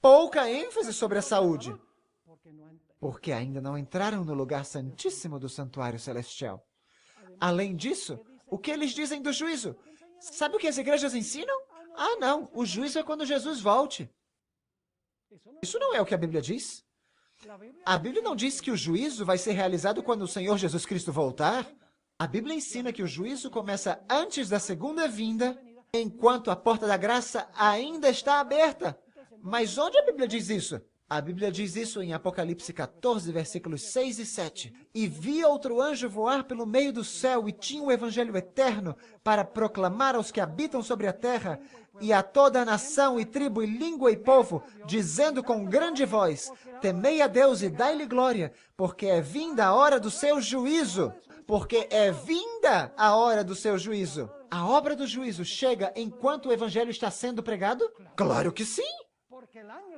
Pouca ênfase sobre a saúde, porque ainda não entraram no lugar santíssimo do santuário celestial. Além disso, o que eles dizem do juízo? Sabe o que as igrejas ensinam? Ah, não, o juízo é quando Jesus volte. Isso não é o que a Bíblia diz. A Bíblia não diz que o juízo vai ser realizado quando o Senhor Jesus Cristo voltar. A Bíblia ensina que o juízo começa antes da segunda vinda, enquanto a porta da graça ainda está aberta. Mas onde a Bíblia diz isso? A Bíblia diz isso em Apocalipse 14, versículos 6 e 7. E vi outro anjo voar pelo meio do céu e tinha o evangelho eterno para proclamar aos que habitam sobre a terra e a toda a nação e tribo e língua e povo, dizendo com grande voz, temei a Deus e dai-lhe glória, porque é vinda a hora do seu juízo. Porque é vinda a hora do seu juízo. A obra do juízo chega enquanto o evangelho está sendo pregado? Claro que sim.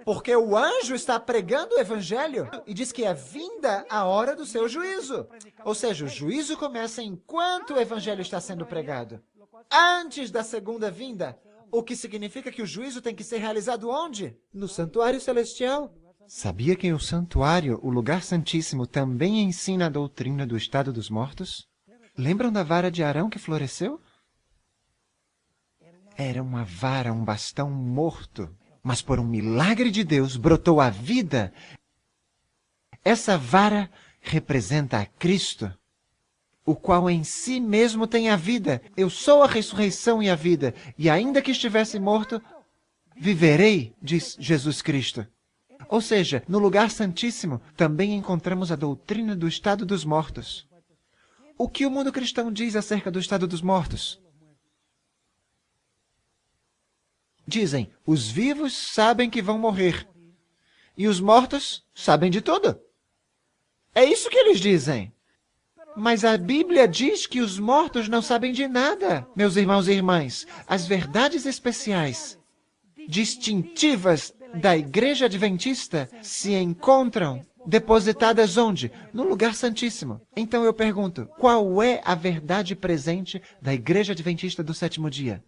Porque o anjo está pregando o evangelho e diz que é vinda a hora do seu juízo. Ou seja, o juízo começa enquanto o evangelho está sendo pregado. Antes da segunda vinda. O que significa que o juízo tem que ser realizado onde? No santuário celestial. Sabia que o santuário, o lugar santíssimo, também ensina a doutrina do estado dos mortos? Lembram da vara de Arão que floresceu? Era uma vara, um bastão morto. Mas por um milagre de Deus brotou a vida. Essa vara representa a Cristo, o qual em si mesmo tem a vida. Eu sou a ressurreição e a vida, e ainda que estivesse morto, viverei, diz Jesus Cristo. Ou seja, no lugar santíssimo também encontramos a doutrina do estado dos mortos. O que o mundo cristão diz acerca do estado dos mortos? Dizem, os vivos sabem que vão morrer, e os mortos sabem de tudo. É isso que eles dizem. Mas a Bíblia diz que os mortos não sabem de nada. Meus irmãos e irmãs, as verdades especiais, distintivas da Igreja Adventista se encontram depositadas onde? No lugar santíssimo. Então eu pergunto, qual é a verdade presente da Igreja Adventista do sétimo dia?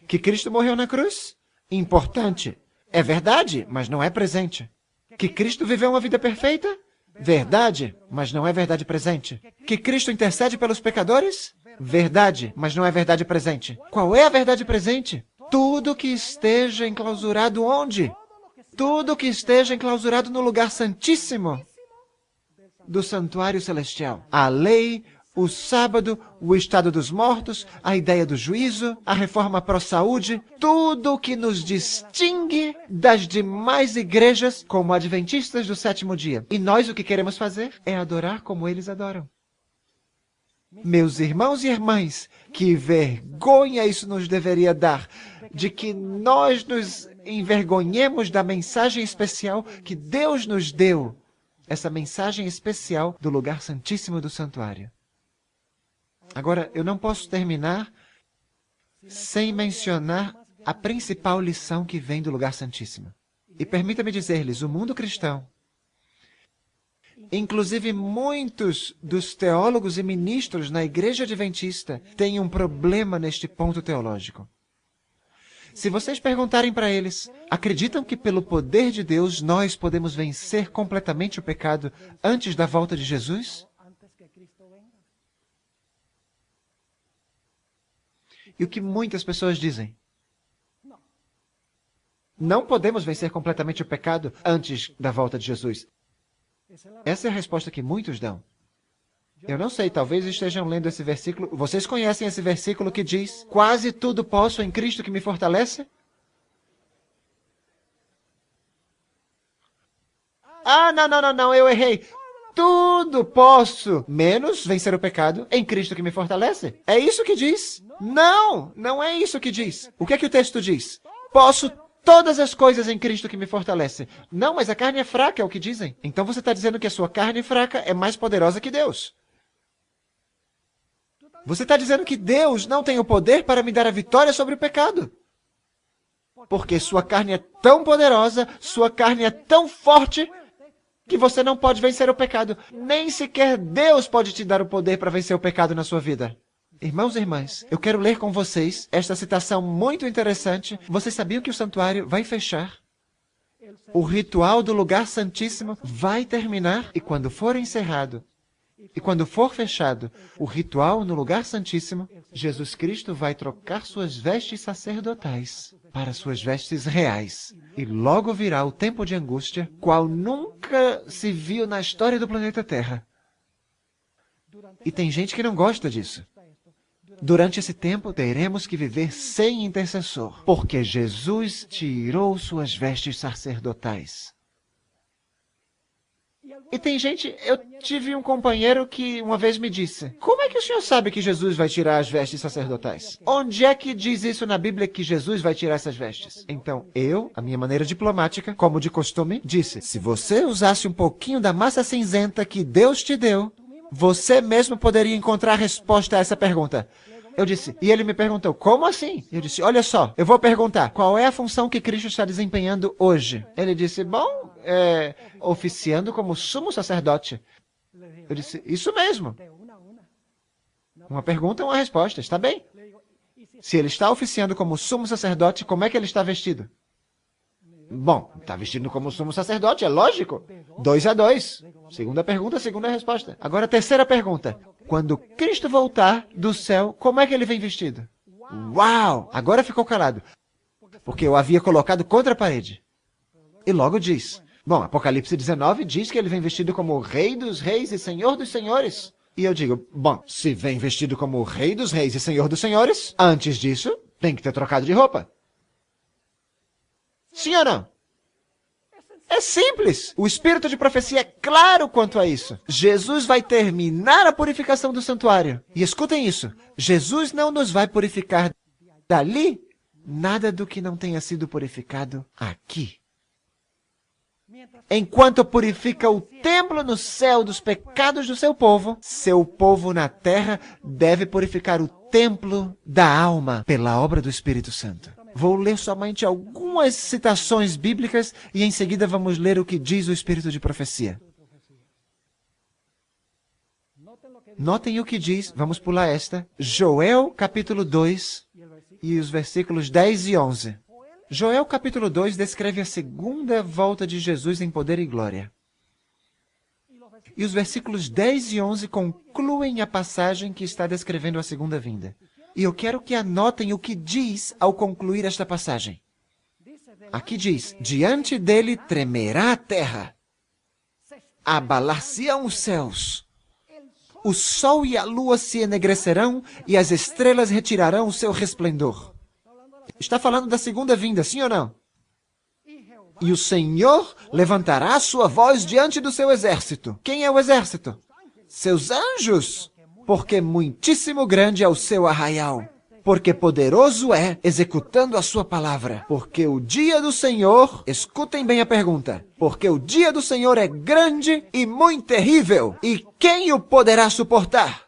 Que Cristo morreu na cruz? Importante. É verdade, mas não é presente. Que Cristo viveu uma vida perfeita? Verdade, mas não é verdade presente. Que Cristo intercede pelos pecadores? Verdade, mas não é verdade presente. Qual é a verdade presente? Tudo que esteja enclausurado onde? Tudo que esteja enclausurado no lugar santíssimo do santuário celestial. A lei, o sábado, o estado dos mortos, a ideia do juízo, a reforma pró-saúde, tudo o que nos distingue das demais igrejas como adventistas do sétimo dia. E nós o que queremos fazer é adorar como eles adoram. Meus irmãos e irmãs, que vergonha isso nos deveria dar, de que nós nos envergonhemos da mensagem especial que Deus nos deu, essa mensagem especial do lugar santíssimo do santuário. Agora, eu não posso terminar sem mencionar a principal lição que vem do lugar santíssimo. E permita-me dizer-lhes, o mundo cristão, inclusive muitos dos teólogos e ministros na Igreja Adventista, têm um problema neste ponto teológico. Se vocês perguntarem para eles, acreditam que pelo poder de Deus nós podemos vencer completamente o pecado antes da volta de Jesus? E o que muitas pessoas dizem? Não podemos vencer completamente o pecado antes da volta de Jesus. Essa é a resposta que muitos dão. Eu não sei, talvez estejam lendo esse versículo. Vocês conhecem esse versículo que diz: quase tudo posso em Cristo que me fortalece? Ah, não, eu errei. Tudo posso, menos vencer o pecado em Cristo que me fortalece. É isso que diz? Não, não é isso que diz. O que é que o texto diz? Posso todas as coisas em Cristo que me fortalece. Não, mas a carne é fraca, é o que dizem. Então você está dizendo que a sua carne fraca é mais poderosa que Deus. Você está dizendo que Deus não tem o poder para me dar a vitória sobre o pecado. Porque sua carne é tão poderosa, sua carne é tão forte, que você não pode vencer o pecado. Nem sequer Deus pode te dar o poder para vencer o pecado na sua vida. Irmãos e irmãs, eu quero ler com vocês esta citação muito interessante. Vocês sabiam que o santuário vai fechar? O ritual do lugar santíssimo vai terminar e quando for encerrado, e quando for fechado o ritual no lugar santíssimo, Jesus Cristo vai trocar suas vestes sacerdotais para suas vestes reais. E logo virá o tempo de angústia, qual nunca se viu na história do planeta Terra. E tem gente que não gosta disso. Durante esse tempo, teremos que viver sem intercessor, porque Jesus tirou suas vestes sacerdotais. E tem gente, eu tive um companheiro que uma vez me disse, como é que o senhor sabe que Jesus vai tirar as vestes sacerdotais? Onde é que diz isso na Bíblia que Jesus vai tirar essas vestes? Então, eu, a minha maneira diplomática, como de costume, disse, se você usasse um pouquinho da massa cinzenta que Deus te deu, você mesmo poderia encontrar a resposta a essa pergunta. Eu disse, e ele me perguntou, como assim? Eu disse, olha só, eu vou perguntar, qual é a função que Cristo está desempenhando hoje? Ele disse, bom, oficiando como sumo sacerdote. Eu disse, isso mesmo. Uma pergunta, uma resposta, está bem. Se ele está oficiando como sumo sacerdote, como é que ele está vestido? Bom, está vestido como sumo sacerdote, é lógico. 2 a 2. Segunda pergunta, segunda resposta. Agora, terceira pergunta. Quando Cristo voltar do céu, como é que ele vem vestido? Uau! Agora ficou calado. Porque eu havia colocado contra a parede. E logo diz. Bom, Apocalipse 19 diz que ele vem vestido como Rei dos Reis e Senhor dos Senhores. E eu digo, bom, se vem vestido como Rei dos Reis e Senhor dos Senhores, antes disso, tem que ter trocado de roupa. Sim ou não? É simples. O espírito de profecia é claro quanto a isso. Jesus vai terminar a purificação do santuário. E escutem isso. Jesus não nos vai purificar dali nada do que não tenha sido purificado aqui. Enquanto purifica o templo no céu dos pecados do seu povo na terra deve purificar o templo da alma pela obra do Espírito Santo. Vou ler somente algumas citações bíblicas e em seguida vamos ler o que diz o Espírito de profecia. Notem o que diz, vamos pular esta, Joel capítulo 2 e os versículos 10 e 11. Joel capítulo 2 descreve a segunda volta de Jesus em poder e glória. E os versículos 10 e 11 concluem a passagem que está descrevendo a segunda vinda. E eu quero que anotem o que diz ao concluir esta passagem. Aqui diz, diante dele tremerá a terra, abalar-se-ão os céus, o sol e a lua se enegrecerão e as estrelas retirarão o seu resplendor. Está falando da segunda vinda, sim ou não? E o Senhor levantará a sua voz diante do seu exército. Quem é o exército? Seus anjos. Porque muitíssimo grande é o seu arraial. Porque poderoso é executando a sua palavra. Porque o dia do Senhor, escutem bem a pergunta. Porque o dia do Senhor é grande e muito terrível. E quem o poderá suportar?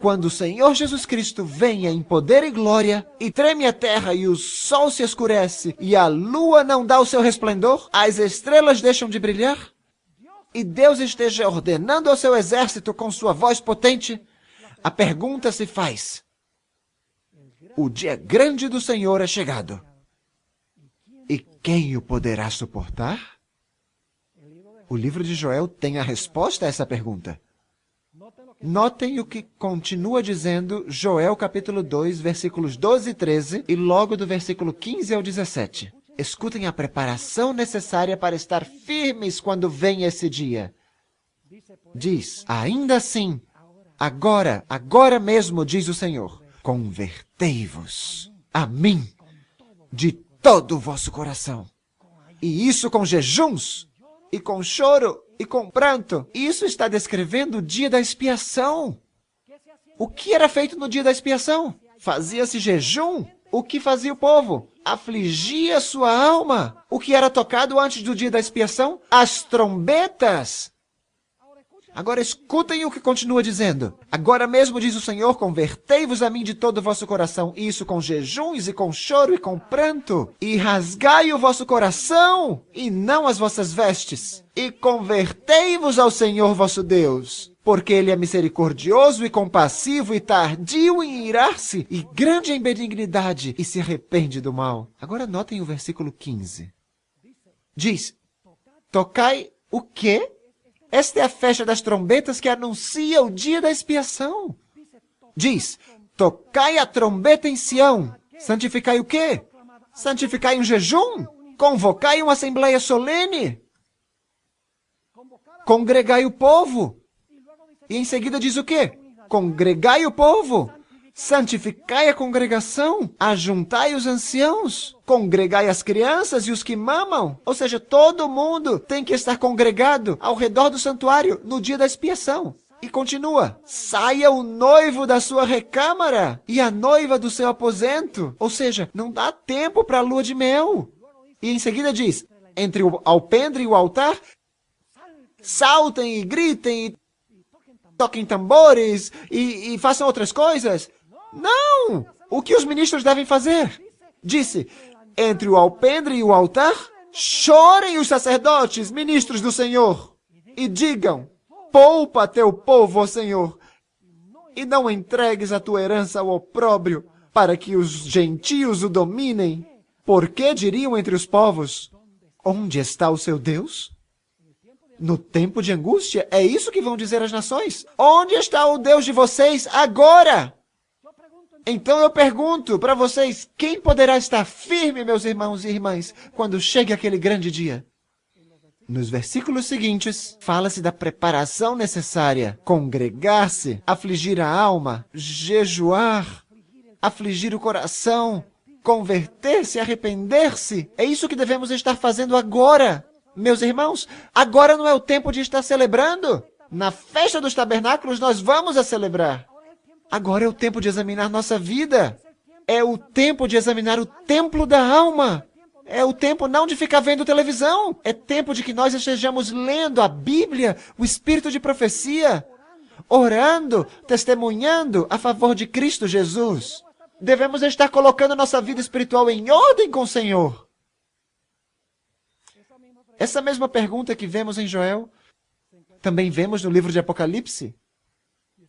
Quando o Senhor Jesus Cristo venha em poder e glória, e treme a terra, e o sol se escurece, e a lua não dá o seu resplendor, as estrelas deixam de brilhar, e Deus esteja ordenando ao seu exército com sua voz potente, a pergunta se faz: o dia grande do Senhor é chegado. E quem o poderá suportar? O livro de Joel tem a resposta a essa pergunta. Notem o que continua dizendo Joel capítulo 2, versículos 12 e 13, e logo do versículo 15 ao 17. Escutem a preparação necessária para estar firmes quando vem esse dia. Diz, ainda assim, agora mesmo, diz o Senhor, convertei-vos a mim de todo o vosso coração. E isso com jejuns, e com choro, e com pranto. Isso está descrevendo o dia da expiação. O que era feito no dia da expiação? Fazia-se jejum. O que fazia o povo? Afligia sua alma. O que era tocado antes do dia da expiação? As trombetas. Agora escutem o que continua dizendo. Agora mesmo, diz o Senhor, convertei-vos a mim de todo o vosso coração, e isso com jejuns, e com choro, e com pranto, e rasgai o vosso coração, e não as vossas vestes, e convertei-vos ao Senhor vosso Deus, porque Ele é misericordioso e compassivo, e tardio em irar-se, e grande em benignidade, e se arrepende do mal. Agora notem o versículo 15. Diz, tocai o quê? Esta é a festa das trombetas que anuncia o dia da expiação. Diz, tocai a trombeta em Sião. Santificai o quê? Santificai um jejum? Convocai uma assembleia solene? Congregai o povo. E em seguida diz o quê? Congregai o povo. Santificai a congregação, ajuntai os anciãos, congregai as crianças e os que mamam. Ou seja, todo mundo tem que estar congregado ao redor do santuário no dia da expiação. E continua, saia o noivo da sua recâmara e a noiva do seu aposento. Ou seja, não dá tempo para a lua de mel. E em seguida diz, entre o alpendre e o altar, saltem e gritem e toquem tambores e façam outras coisas. Não! O que os ministros devem fazer? Disse, entre o alpendre e o altar, chorem os sacerdotes, ministros do Senhor, e digam, poupa teu povo, ó Senhor, e não entregues a tua herança ao opróbrio, para que os gentios o dominem. Porque diriam entre os povos, onde está o seu Deus? No tempo de angústia, é isso que vão dizer as nações. Onde está o Deus de vocês agora? Então eu pergunto para vocês, quem poderá estar firme, meus irmãos e irmãs, quando chegue aquele grande dia? Nos versículos seguintes, fala-se da preparação necessária, congregar-se, afligir a alma, jejuar, afligir o coração, converter-se, arrepender-se. É isso que devemos estar fazendo agora. Meus irmãos, agora não é o tempo de estar celebrando. Na festa dos tabernáculos nós vamos a celebrar. Agora é o tempo de examinar nossa vida. É o tempo de examinar o templo da alma. É o tempo não de ficar vendo televisão. É tempo de que nós estejamos lendo a Bíblia, o espírito de profecia, orando, testemunhando a favor de Cristo Jesus. Devemos estar colocando nossa vida espiritual em ordem com o Senhor. Essa mesma pergunta que vemos em Joel, também vemos no livro de Apocalipse.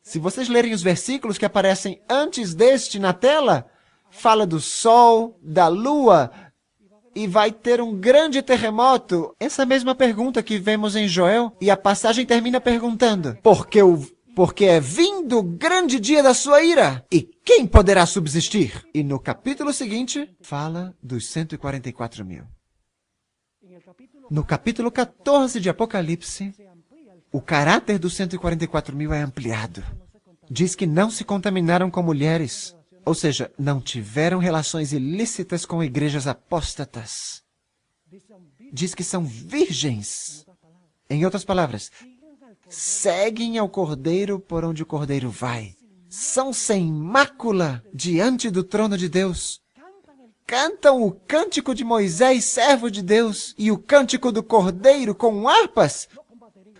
Se vocês lerem os versículos que aparecem antes deste na tela, fala do sol, da lua, e vai ter um grande terremoto. Essa mesma pergunta que vemos em Joel, e a passagem termina perguntando, porque é vindo o grande dia da sua ira, e quem poderá subsistir? E no capítulo seguinte, fala dos 144 mil. No capítulo 14 de Apocalipse, o caráter dos 144 mil é ampliado. Diz que não se contaminaram com mulheres, ou seja, não tiveram relações ilícitas com igrejas apóstatas. Diz que são virgens. Em outras palavras, seguem ao Cordeiro por onde o Cordeiro vai. São sem mácula diante do trono de Deus. Cantam o cântico de Moisés, servo de Deus, e o cântico do Cordeiro com harpas.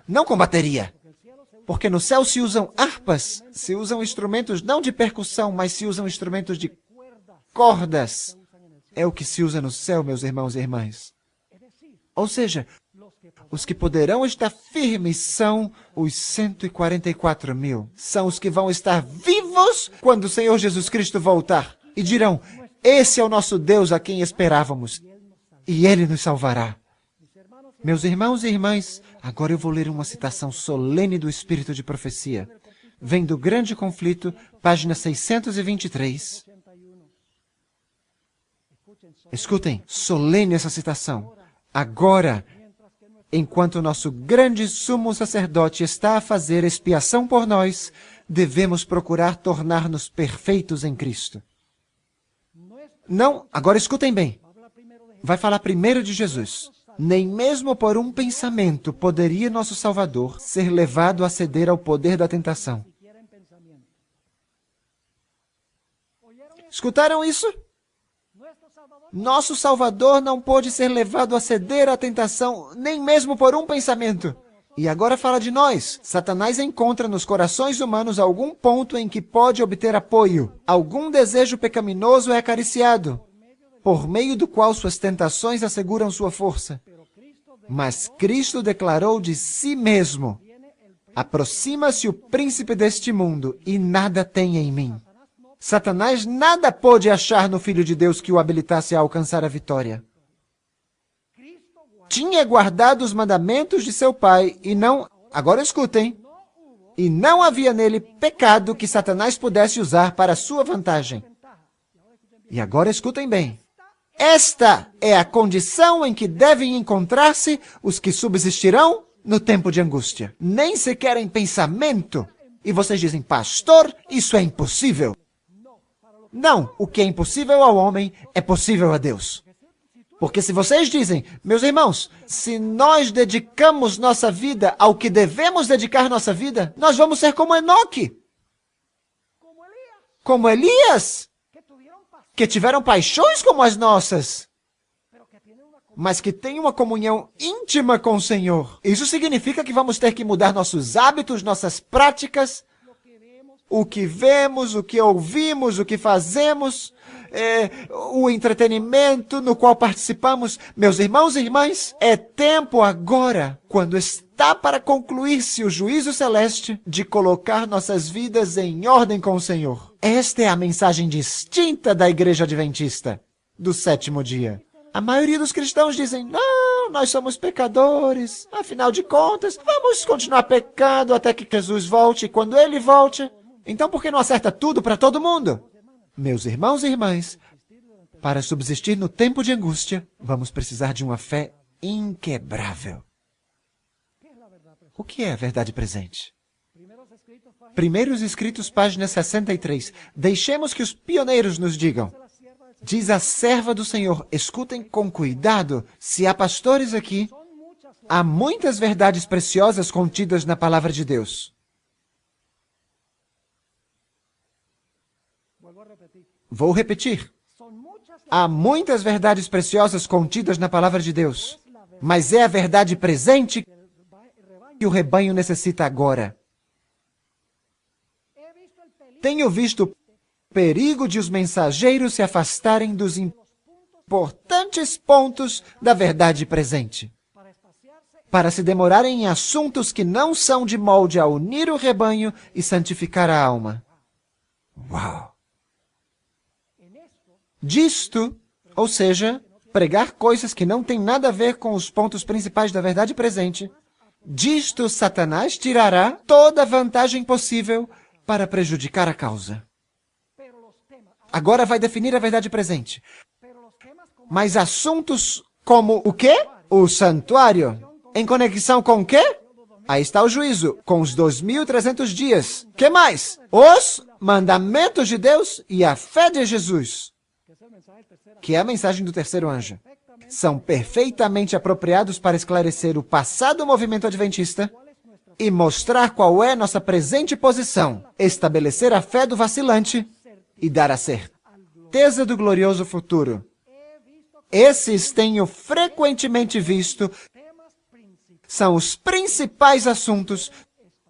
Não com bateria, porque no céu se usam harpas, se usam instrumentos não de percussão, mas se usam instrumentos de cordas. É o que se usa no céu, meus irmãos e irmãs. Ou seja, os que poderão estar firmes são os 144 mil. São os que vão estar vivos quando o Senhor Jesus Cristo voltar. E dirão, esse é o nosso Deus a quem esperávamos, e Ele nos salvará. Meus irmãos e irmãs, agora eu vou ler uma citação solene do Espírito de Profecia. Vem do Grande Conflito, página 623. Escutem, solene essa citação. Agora, enquanto o nosso grande sumo sacerdote está a fazer expiação por nós, devemos procurar tornar-nos perfeitos em Cristo. Não, agora escutem bem. Vai falar primeiro de Jesus. Nem mesmo por um pensamento poderia nosso Salvador ser levado a ceder ao poder da tentação. Escutaram isso? Nosso Salvador não pôde ser levado a ceder à tentação, nem mesmo por um pensamento. E agora fala de nós. Satanás encontra nos corações humanos algum ponto em que pode obter apoio. Algum desejo pecaminoso é acariciado, por meio do qual suas tentações asseguram sua força. Mas Cristo declarou de si mesmo, aproxima-se o príncipe deste mundo e nada tem em mim. Satanás nada pôde achar no Filho de Deus que o habilitasse a alcançar a vitória. Tinha guardado os mandamentos de seu pai e não... Agora escutem. E não havia nele pecado que Satanás pudesse usar para sua vantagem. E agora escutem bem. Esta é a condição em que devem encontrar-se os que subsistirão no tempo de angústia. Nem sequer em pensamento. E vocês dizem, pastor, isso é impossível. Não, o que é impossível ao homem é possível a Deus. Porque se vocês dizem, meus irmãos, se nós dedicamos nossa vida ao que devemos dedicar nossa vida, nós vamos ser como Enoque. Como Elias, que tiveram paixões como as nossas, mas que têm uma comunhão íntima com o Senhor. Isso significa que vamos ter que mudar nossos hábitos, nossas práticas, o que vemos, o que ouvimos, o que fazemos, o entretenimento no qual participamos. Meus irmãos e irmãs, é tempo agora, quando está para concluir-se o juízo celeste, de colocar nossas vidas em ordem com o Senhor. Esta é a mensagem distinta da Igreja Adventista do sétimo dia. A maioria dos cristãos dizem, não, nós somos pecadores, afinal de contas, vamos continuar pecando até que Jesus volte, e quando Ele volte, então por que não acerta tudo para todo mundo? Meus irmãos e irmãs, para subsistir no tempo de angústia, vamos precisar de uma fé inquebrável. O que é a verdade presente? Primeiros Escritos, página 63. Deixemos que os pioneiros nos digam. Diz a serva do Senhor, escutem com cuidado, se há pastores aqui, há muitas verdades preciosas contidas na palavra de Deus. Vou repetir. Há muitas verdades preciosas contidas na palavra de Deus, mas é a verdade presente que o rebanho necessita agora. Tenho visto o perigo de os mensageiros se afastarem dos importantes pontos da verdade presente, para se demorarem em assuntos que não são de molde a unir o rebanho e santificar a alma. Uau! Disto, ou seja, pregar coisas que não têm nada a ver com os pontos principais da verdade presente, disto Satanás tirará toda a vantagem possível para prejudicar a causa. Agora vai definir a verdade presente. Mas assuntos como o quê? O santuário. Em conexão com o quê? Aí está o juízo, com os 2.300 dias. Que mais? Os mandamentos de Deus e a fé de Jesus, que é a mensagem do terceiro anjo, são perfeitamente apropriados para esclarecer o passado movimento adventista e mostrar qual é nossa presente posição, estabelecer a fé do vacilante e dar a certeza do glorioso futuro. Esses tenho frequentemente visto são os principais assuntos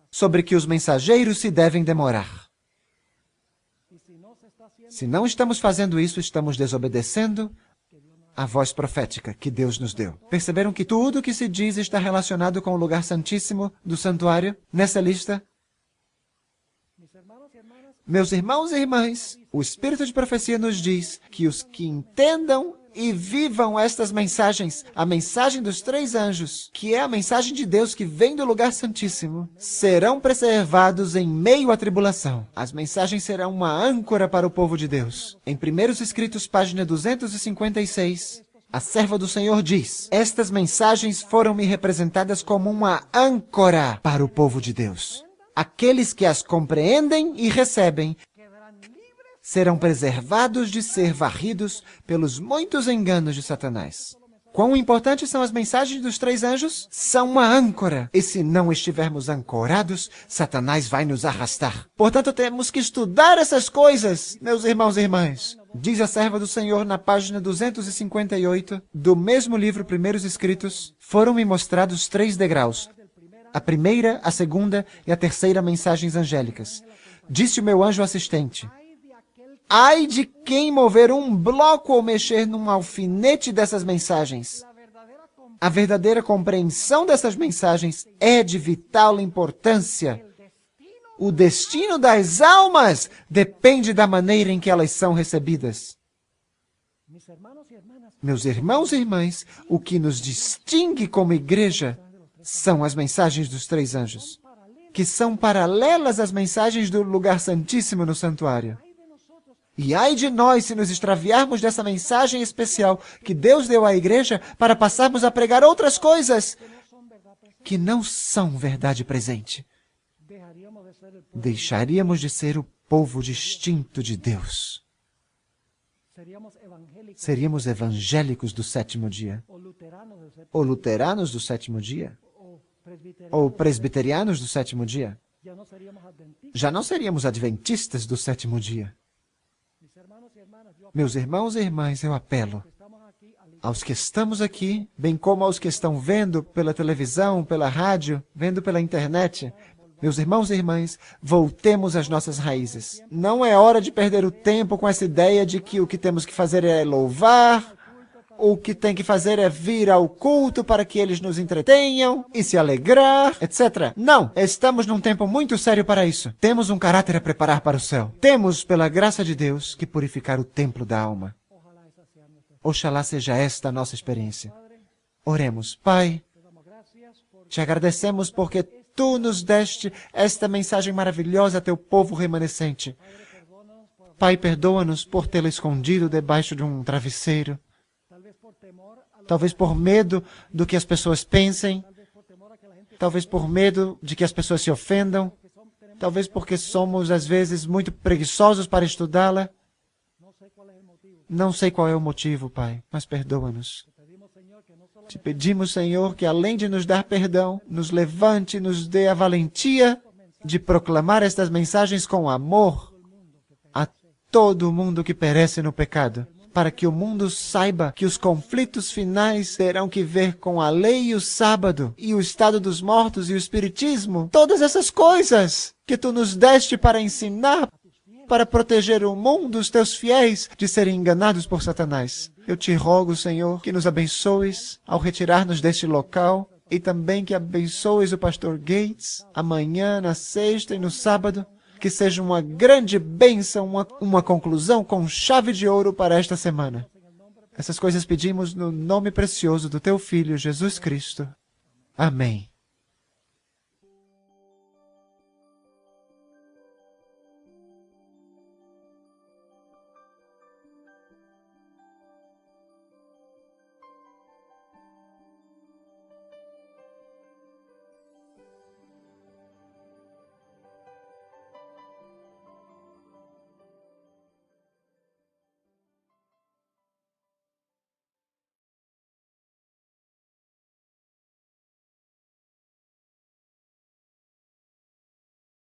sobre que os mensageiros se devem demorar. Se não estamos fazendo isso, estamos desobedecendo a voz profética que Deus nos deu. Perceberam que tudo o que se diz está relacionado com o lugar santíssimo do santuário nessa lista? Meus irmãos e irmãs, o Espírito de Profecia nos diz que os que entendam e vivam estas mensagens, a mensagem dos 3 anjos, que é a mensagem de Deus que vem do lugar santíssimo, serão preservados em meio à tribulação. As mensagens serão uma âncora para o povo de Deus. Em Primeiros Escritos, página 256, a serva do Senhor diz: estas mensagens foram-me representadas como uma âncora para o povo de Deus. Aqueles que as compreendem e recebem serão preservados de ser varridos pelos muitos enganos de Satanás. Quão importantes são as mensagens dos 3 anjos? São uma âncora. E se não estivermos ancorados, Satanás vai nos arrastar. Portanto, temos que estudar essas coisas, meus irmãos e irmãs. Diz a serva do Senhor na página 258 do mesmo livro Primeiros Escritos: foram-me mostrados 3 degraus. A primeira, a segunda e a terceira mensagens angélicas. Disse o meu anjo assistente: ai de quem mover um bloco ou mexer num alfinete dessas mensagens. A verdadeira compreensão dessas mensagens é de vital importância. O destino das almas depende da maneira em que elas são recebidas. Meus irmãos e irmãs, o que nos distingue como igreja são as mensagens dos 3 anjos, que são paralelas às mensagens do lugar santíssimo no santuário. E ai de nós se nos extraviarmos dessa mensagem especial que Deus deu à igreja para passarmos a pregar outras coisas que não são verdade presente. Deixaríamos de ser o povo distinto de Deus. Seríamos evangélicos do 7º dia, ou luteranos do 7º dia, ou presbiterianos do 7º dia. Já não seríamos adventistas do 7º dia. Meus irmãos e irmãs, eu apelo aos que estamos aqui, bem como aos que estão vendo pela televisão, pela rádio, vendo pela internet. Meus irmãos e irmãs, voltemos às nossas raízes. Não é hora de perder o tempo com essa ideia de que o que temos que fazer é louvar, o que tem que fazer é vir ao culto para que eles nos entretenham e se alegrar, etc. Não, estamos num tempo muito sério para isso. Temos um caráter a preparar para o céu. Temos, pela graça de Deus, que purificar o templo da alma. Oxalá seja esta a nossa experiência. Oremos. Pai, te agradecemos porque Tu nos deste esta mensagem maravilhosa a Teu povo remanescente. Pai, perdoa-nos por tê-la escondido debaixo de um travesseiro. Talvez por medo do que as pessoas pensem, talvez por medo de que as pessoas se ofendam, talvez porque somos, às vezes, muito preguiçosos para estudá-la. Não sei qual é o motivo, Pai, mas perdoa-nos. Te pedimos, Senhor, que além de nos dar perdão, nos levante, nos dê a valentia de proclamar estas mensagens com amor a todo mundo que perece no pecado. para que o mundo saiba que os conflitos finais terão que ver com a lei e o sábado, e o estado dos mortos e o espiritismo. Todas essas coisas que tu nos deste para ensinar, para proteger o mundo, os teus fiéis, de serem enganados por Satanás. Eu te rogo, Senhor, que nos abençoes ao retirar-nos deste local e também que abençoes o pastor Gates amanhã, na sexta e no sábado. Que seja uma grande bênção, uma conclusão com chave de ouro para esta semana. Essas coisas pedimos no nome precioso do teu Filho, Jesus Cristo. Amém.